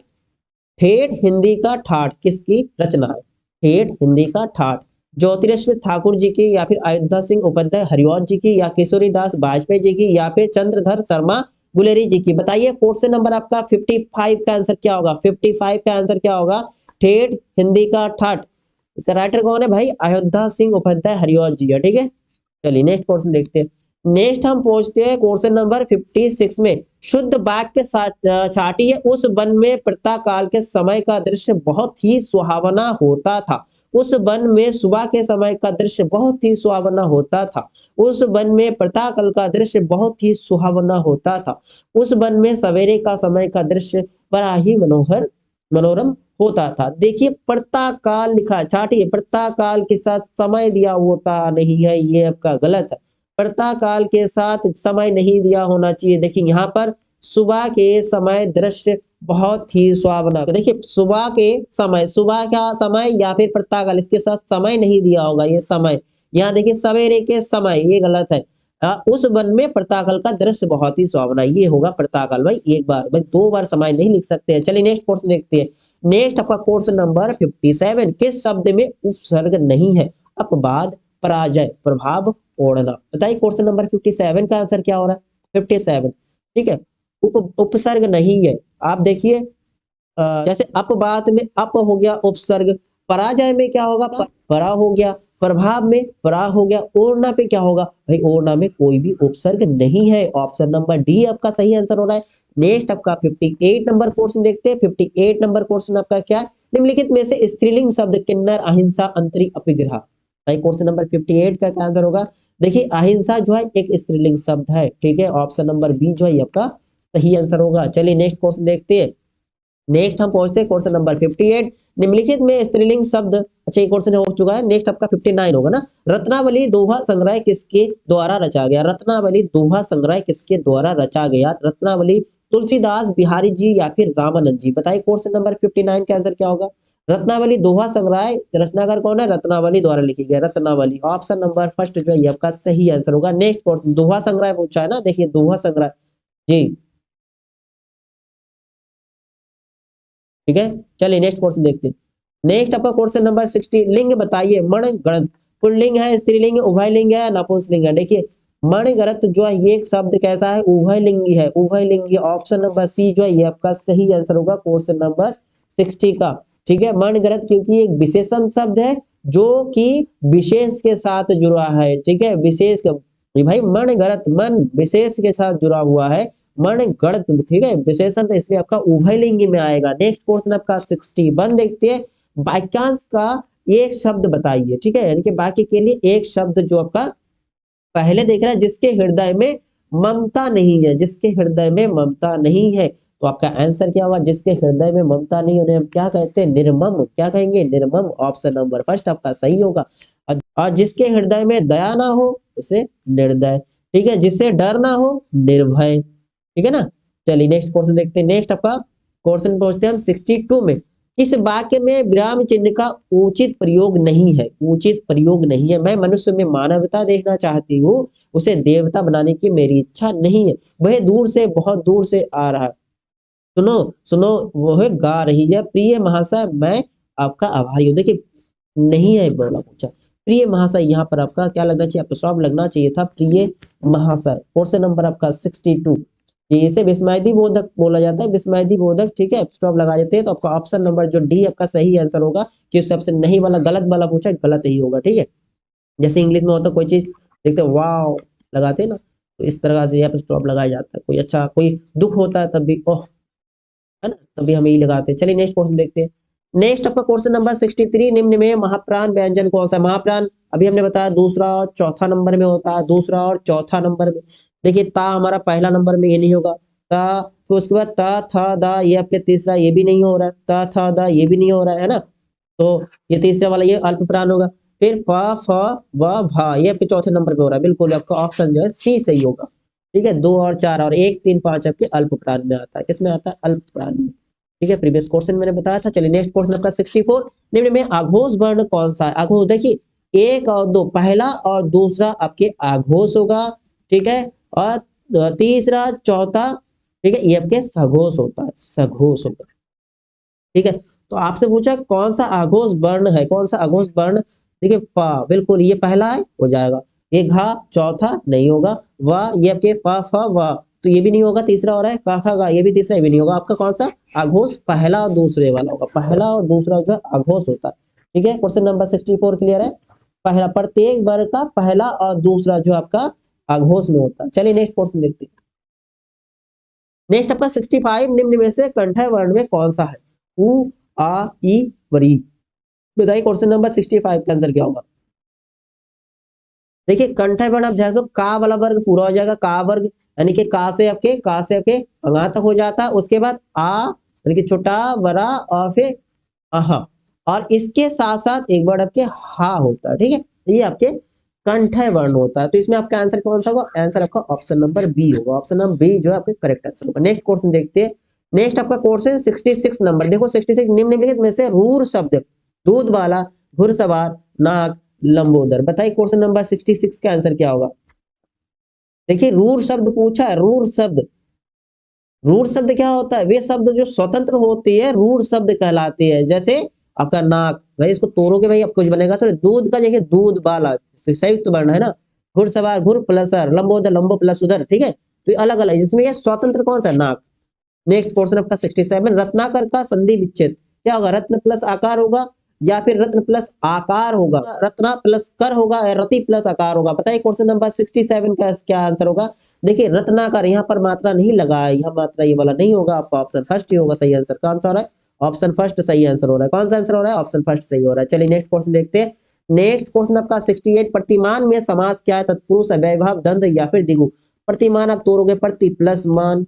ठेठ हिंदी का ठाठ किसकी रचना है? ठेठ हिंदी का ठाठ ज्योतिरेश्वर ठाकुर जी की, या फिर अयोध्या सिंह उपाध्याय हरिवंश जी की, या किशोरी दास वाजपेयी जी की, या फिर चंद्रधर शर्मा गुलेरी जी की। बताइए क्वेश्चन नंबर आपका 55 का आंसर क्या होगा? 55 का आंसर क्या होगा? ठेठ हिंदी का ठाठ। इसका राइटर कौन है भाई? अयोध्या सिंह उपाध्याय हरिवंश जी है, ठीक है। चलिए नेक्स्ट क्वेश्चन देखते हैं। नेक्स्ट हम पहुंचते हैं क्वेश्चन नंबर 56 में। शुद्ध वाक्य छाटिए, उस वन में प्रातःकाल के समय का दृश्य बहुत ही सुहावना होता था। उस वन में सुबह के समय का दृश्य बहुत ही सुहावना होता था। उस वन में प्रातःकाल का दृश्य बहुत ही सुहावना होता था। उस वन में सवेरे का समय का दृश्य बड़ा ही मनोरम होता था। देखिए प्रातःकाल लिखा है, छाटिए प्रातःकाल के साथ समय दिया होता नहीं है, ये आपका गलत है। प्रातःकाल के साथ समय नहीं दिया होना चाहिए। देखिए यहाँ पर सुबह के समय दृश्य बहुत ही सुहावना। तो देखिए सुबह के समय, सुबह का समय या फिर प्रातःकाल, इसके साथ समय नहीं दिया होगा, ये समय। यहाँ देखिए सवेरे के समय, ये गलत है। उस वन में प्रातःकाल का दृश्य बहुत ही सुहावना, ये होगा प्रातःकाल। भाई एक बार, भाई दो बार समय नहीं लिख सकते हैं। चलिए नेक्स्ट क्वेश्चन देखते हैं। नेक्स्ट आपका क्वेश्चन नंबर 57, किस शब्द में उपसर्ग नहीं है? अपवाद, पराजय, प्रभाव, ओढ़ना। बताइए क्वेश्चन नंबर 57 का आंसर क्या हो रहा है? 57, ठीक है। उपसर्ग नहीं है। आप देखिए जैसे अपवाद में अप हो गया उपसर्ग, पराजय में क्या होगा? परा हो गया, प्रभाव में परा हो गया, ओढ़ना पे क्या होगा? भाई ओढ़ना में कोई भी उपसर्ग नहीं है। ऑप्शन नंबर डी आपका सही आंसर हो रहा है। नेक्स्ट आपका 58 नंबर क्वेश्चन देखते हैं। 58 नंबर क्वेश्चन आपका क्या है? निम्नलिखित में से स्त्रीलिंग शब्द किन्नर, अहिंसा, अंतरी, अपिग्रह। भाई क्वेश्चन नंबर 58 का क्या आंसर होगा? देखिए अहिंसा जो है एक स्त्रीलिंग शब्द है, ठीक है। ऑप्शन नंबर बी जो है आपका सही आंसर होगा। चलिए नेक्स्ट क्वेश्चन देखते हैं। नेक्स्ट हम पहुंचते हैं क्वेश्चन नंबर 58, निम्नलिखित में स्त्रीलिंग शब्द। अच्छा ये क्वेश्चन हो चुका है। नेक्स्ट आपका 59 होगा ना। रत्नावली दोहा संग्रह किसके द्वारा रचा गया? रत्नावली दोहा संग्रह किसके द्वारा रचा गया? रत्नावली तुलसीदास, बिहारी जी, या फिर रामानंद जी। बताइए क्वेश्चन नंबर 59 का आंसर क्या होगा? रत्नावली दोहा संग्रह रचनाकार कौन है? रत्नावली द्वारा लिखी गई रत्नावली। ऑप्शन नंबर फर्स्ट जो है आपका सही आंसर होगा। नेक्स्ट क्वेश्चन, दोहा संग्रह पूछा है ना, देखिए दोहा संग्रह जी, ठीक है। चलिए नेक्स्ट क्वेश्चन देखते हैं। नेक्स्ट आपका क्वेश्चन नंबर 60, लिंग बताइए मण गणत। पुल्लिंग है, स्त्रीलिंग, उभयलिंग है, नपुंसकलिंग है। देखिए मणगणत जो है ये शब्द कैसा है? उभयलिंगी है, उभयलिंगी। ऑप्शन नंबर सी जो है ये आपका सही आंसर होगा क्वेश्चन नंबर 60 का, ठीक है। मणगणत क्योंकि एक विशेषण शब्द है जो कि विशेष के साथ जुड़ा है, ठीक है। विशेष भाई मणगणत मन विशेष के साथ जुड़ा हुआ है, मन गणत, ठीक है, विशेषण, तो इसलिए आपका उभयलिंगी में आएगा। नेक्स्ट क्वेश्चन आपका 61 देखते हैं। वाक्यांश का एक शब्द बताइए, ठीक है, यानी कि बाकी के लिए एक शब्द जो आपका पहले देख रहा है, जिसके हृदय में ममता नहीं है, जिसके हृदय में ममता नहीं है। तो आपका आंसर क्या होगा? जिसके हृदय में ममता नहीं होने हम क्या कहते हैं? निर्मम। क्या कहेंगे? निर्मम। ऑप्शन नंबर फर्स्ट आपका सही होगा। और जिसके हृदय में दया ना हो उसे निर्दय, ठीक है। जिससे डर ना हो निर्भय, ठीक है ना। चलिए नेक्स्ट क्वेश्चन देखते हैं। नेक्स्ट आपका क्वेश्चन पहुंचते हैं हम 62 में। इस वाक्य में विराम चिन्ह का उचित प्रयोग नहीं है, उचित प्रयोग नहीं है। मैं मनुष्य में मानवता देखना चाहती हूँ, उसे देवता बनाने की मेरी इच्छा नहीं है। वह दूर से, बहुत दूर से आ रहा है। सुनो सुनो, वह गा रही है, प्रिय महाशय मैं आपका आभारी हूँ। देखिए नहीं है बोला, पूछा प्रिय महाशय, यहाँ पर आपका क्या लगना चाहिए? आपको स्टॉप लगना चाहिए था, प्रिय महाशय। क्वेश्चन नंबर आपका 62, इसे विस्मयदी बोधक बोला जाता है, विस्मयदी बोधक, ठीक है। स्टॉप लगा देते हैं तो आपका ऑप्शन नंबर जो डी आपका सही आंसर होगा, कि उससे आपसे नहीं वाला गलत वाला पूछा, गलत ही होगा, ठीक है। जैसे इंग्लिश में होता है कोई चीज देखते वाव लगाते हैं ना, तो इस तरह से यहाँ पे स्टॉप लगाया जाता है। कोई अच्छा कोई दुख होता है तब भी ओह, है ना, तभी हम यही लगाते हैं। चलिए नेक्स्ट क्वेश्चन देखते हैं। नेक्स्ट आपका क्वेश्चन नंबर 63, निम्न में महाप्राण व्यंजन कौन सा है? महाप्राण अभी हमने बताया दूसरा और चौथा नंबर में होता है, दूसरा और चौथा नंबर में। देखिए ता हमारा पहला नंबर में ये नहीं होगा, ता, फिर उसके बाद ता था दा, ये आपके तीसरा, ये भी नहीं हो रहा है, ता था दा, ये भी नहीं हो रहा है ना। तो ये तीसरा वाला ये अल्प प्राण होगा। फिर प फ व भा, ये आपके चौथे नंबर पे हो रहा है। बिल्कुल आपका ऑप्शन जो है सी सही होगा, ठीक है। 2 और 4 और 1 3 5 आपके अल्प प्राण में आता है। किसमें आता है? अल्प प्राण में, ठीक है। प्रीवियस क्वेश्चन मैंने बताया था। चलिए नेक्स्ट क्वेश्चन आपका 64, निम्न में आघोष वर्ण कौन सा है? आघोष देखिए 1 और 2, पहला और दूसरा आपके आघोष होगा, ठीक है, और तीसरा चौथा, ठीक है, ये आपके सघोष होता है, सघोष होता है। ठीक है, तो आपसे पूछा कौन सा आघोष वर्ण है, कौन सा आघोष वर्ण, देखिए पा, बिल्कुल ये पहला है, हो जाएगा। ये घा चौथा नहीं होगा, वाह ये आपके पा फा वाह, तो ये भी नहीं होगा। तीसरा हो रहा है का खा गा, ये भी तीसरा, ये भी नहीं होगा। आपका कौन सा आघोष पहला और दूसरे वाला होगा, पहला और दूसरा जो आघोष होता है। ठीक है, क्वेश्चन नंबर 64 क्लियर है। पहला, प्रत्येक वर्ग का पहला और दूसरा जो आपका आघोष में होता है। चलिए नेक्स्ट क्वेश्चन देखते हैं। नेक्स्ट आपका 65, निम्न में से कंठय वर्ण में कौन सा है? उ आ ई वरी। बताइए क्वेश्चन नंबर 65 का आंसर क्या होगा? देखिए कंठय वर्ण आप ध्यान से, का वाला वर्ग पूरा हो जाएगा, का वर्ग यानी कि का से आपके अंगा तक हो जाता है। उसके बाद आ यानी कि छोटा बड़ा और फिर आहा, और इसके साथ साथ एक वर्ड आपके हा होता है। ठीक है, ये आपके कंठय वर्ण होता है। तो इसमें आपका आंसर कौन सा होगा? आंसर आपका ऑप्शन नंबर बी होगा। ऑप्शन नंबर बी जो है आपके करेक्ट आंसर होगा। नेक्स्ट क्वेश्चन देखते हैं। नेक्स्ट आपका क्वेश्चन 66 नंबर, देखो 66, निम्नलिखित में से रूर शब्द दूध वाला, घुड़सवार, नाग, लंबोदर। बताइए क्वेश्चन नंबर 66 का आंसर क्या होगा? देखिए रूर शब्द पूछा है, रूर शब्द, रूढ़ शब्द क्या होता है? वे शब्द जो स्वतंत्र होते हैं रूढ़ शब्द कहलाते हैं। जैसे आपका नाक, भाई इसको तोड़ोगे भाई आपको कुछ बनेगा, तो दूध का देखिए दूध वाला संयुक्त वर्ण है ना, घुड़सवार घुड़ प्लस सर, लंबोदर लंबो प्लस उधर। ठीक है, तो ये अलग अलग, इसमें ये स्वतंत्र कौन सा? नाक। नेक्स्ट क्वेश्चन आपका 67, रत्नाकर का संधि विच्छेद क्या होगा? रत्न प्लस आकार होगा या फिर रत्न प्लस आकार होगा, रत्ना प्लस कर होगा या रति प्लस आकार होगा? बताइए क्वेश्चन नंबर 67 का क्या आंसर होगा? देखिए रत्नाकर, यहाँ पर मात्रा नहीं लगा है, यहाँ मात्रा ये वाला नहीं होगा, आपका ऑप्शन फर्स्ट ही होगा सही आंसर। कौन सा हो रहा है? ऑप्शन फर्स्ट सही आंसर हो रहा है। कौन सा आंसर हो रहा है? ऑप्शन फर्स्ट सही हो रहा है। चलिए नेक्स्ट क्वेश्चन देखते हैं। नेक्स्ट क्वेश्चन आपका 68, प्रतिमान में समास क्या है? तत्पुरुष, अव्ययभाव, द्वंद्व या फिर द्विगु। प्रतिमान आप तोड़ोगे प्रति प्लस मान,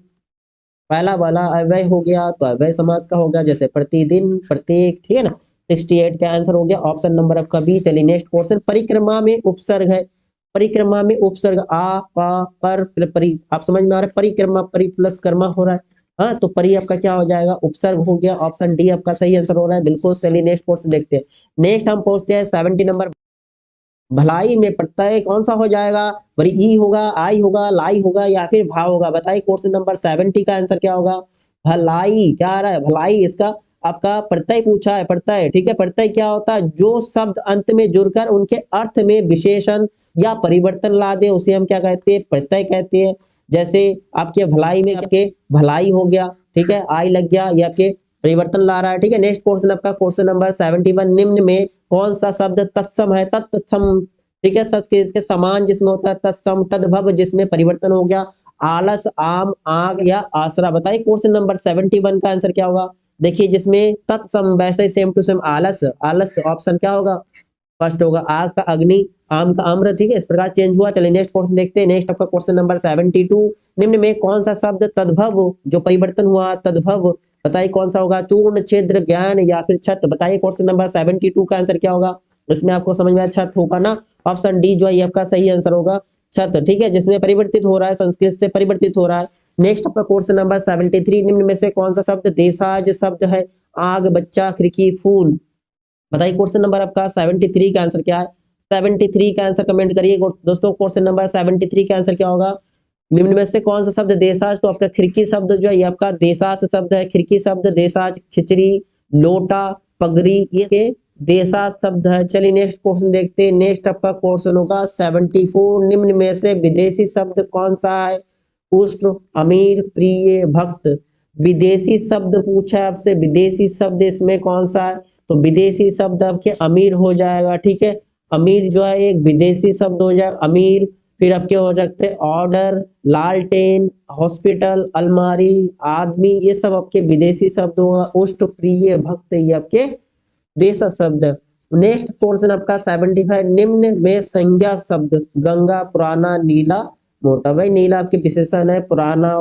पहला वाला अव्यय हो गया तो अव्यय समास का हो गया, जैसे प्रतिदिन, प्रत्येक। ठीक है ना, 68 का आंसर हो गया ऑप्शन नंबर आपका बी। चलिए नेक्स्ट क्वेश्चन, परिक्रमा में उपसर्ग है, परिक्रमा में उपसर्ग आ पा पर परि, आप समझ में आ रहा है? परिक्रमा परि प्लस कर्मा हो रहा है, हाँ, तो परि आपका क्या हो जाएगा? उपसर्ग हो गया। ऑप्शन डी आपका सही आंसर हो रहा है, बिल्कुल। चलिए नेक्स्ट क्वेश्चन देखते हैं। नेक्स्ट हम पहुंचते हैं 70 नंबर, भलाई में प्रत्यय कौन सा हो जाएगा? वरी ई होगा, आई होगा, लाई होगा या फिर भाव होगा? बताइए क्वेश्चन नंबर 70 का आंसर क्या होगा? भलाई। क्या आ रहा है? भलाई, इसका आपका प्रत्यय पूछा है, प्रत्यय। ठीक है, प्रत्यय क्या होता है? जो शब्द अंत में जुड़कर उनके अर्थ में विशेषण या परिवर्तन ला दे उसे हम क्या कहते हैं? प्रत्यय कहते हैं। जैसे आपके भलाई में आपके भलाई हो गया, ठीक है, आई लग गया, ये आपके परिवर्तन ला रहा है। ठीक है, नेक्स्ट क्वेश्चन आपका क्वेश्चन नंबर 71, निम्न में कौन सा शब्द तत्सम है? तत्सम, ठीक है, संस्कृत के समान जिसमें होता है तत्सम, तद्भव जिसमें परिवर्तन हो गया, आलस, आम, आग या आसरा। बताइए क्वेश्चन नंबर 71 का आंसर क्या होगा? देखिए जिसमें तत्सम वैसे सेम टू सेम आलस, आलस ऑप्शन क्या होगा? फर्स्ट होगा। आग का अग्नि, आम का आम्र। ठीक है, इस प्रकार चेंज हुआ। चलिए नेक्स्ट क्वेश्चन देखते हैं। नेक्स्ट आपका क्वेश्चन नंबर 72, निम्न में कौन सा शब्द तद्भव जो परिवर्तन हुआ? तद्भव, बताइए कौन सा होगा? चूर्ण, छिद्र, ज्ञान या फिर छत। बताइए क्वेश्चन नंबर 72 का आंसर क्या होगा? इसमें आपको समझ में आया, छत होगा ना, ऑप्शन डी जो है आपका सही आंसर होगा, छत। ठीक है, जिसमें परिवर्तित हो रहा है, संस्कृत से परिवर्तित हो रहा है। नेक्स्ट आपका क्वेश्चन नंबर 73, निम्न में से कौन सा शब्द देशाज शब्द है? आग, बच्चा, खिड़की, फूल। बताइए क्वेश्चन नंबर आपका 73 का आंसर क्या है? 73 का आंसर कमेंट करिए दोस्तों। क्वेश्चन नंबर 73 का आंसर क्या होगा? निम्न में से कौन सा शब्द देशाज? तो आपका खिड़की शब्द जो है ये आपका देशाज शब्द है, खिड़की शब्द, देशाज, खिचड़ी, लोटा, पगड़ी, ये देशाज शब्द है। चलिए नेक्स्ट क्वेश्चन देखते हैं। नेक्स्ट आपका क्वेश्चन होगा 74, निम्न में से विदेशी शब्द कौन सा है? पुष्ट, अमीर, प्रिय, भक्त। विदेशी शब्द पूछा है आपसे, विदेशी शब्द इसमें कौन सा है? तो विदेशी शब्द आपके अमीर हो जाएगा। ठीक है, अमीर जो है एक विदेशी शब्द हो जाएगा, अमीर। फिर आपके हो सकते हैं ऑर्डर, लालटेन, हॉस्पिटल, अलमारी, आदमी, ये सब आपके विदेशी शब्द होगा। उष्ट, प्रिय, भक्त, ये आपके देश शब्द। नेक्स्ट क्वेश्चन आपका 75, निम्न में संज्ञा शब्द गंगा, पुराना, नीला, मोटा। भाई नीला आपके विशेषण है, पुराना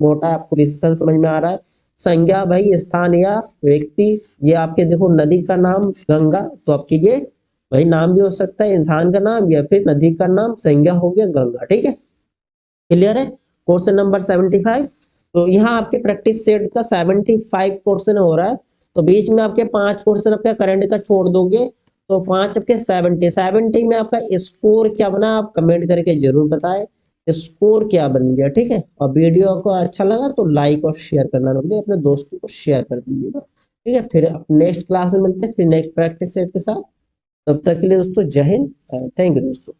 मोटा आपको विशेषण समझ में आ रहा है। संज्ञा भाई स्थान या व्यक्ति, ये आपके देखो नदी का नाम गंगा, तो आपके ये भाई नाम भी हो सकता है, इंसान का नाम या फिर नदी का नाम, संज्ञा हो गया गंगा। ठीक है, क्लियर है क्वेश्चन नंबर 75। तो यहाँ आपके प्रैक्टिस सेट का 75 क्वेश्चन हो रहा है, तो बीच में आपके 5 क्वेश्चन आपका करंट का छोड़ दोगे, तो 5 आपके 70 में आपका स्कोर क्या बना आप कमेंट करके जरूर बताएं। स्कोर क्या बन गया, ठीक है। और वीडियो को अच्छा लगा तो लाइक और शेयर करना ना भूलिए, अपने दोस्तों को शेयर कर दीजिएगा, ठीक है। फिर नेक्स्ट क्लास में मिलते हैं, फिर नेक्स्ट प्रैक्टिस सेट के साथ। तब तक के लिए दोस्तों जय हिंद, थैंक यू दोस्तों।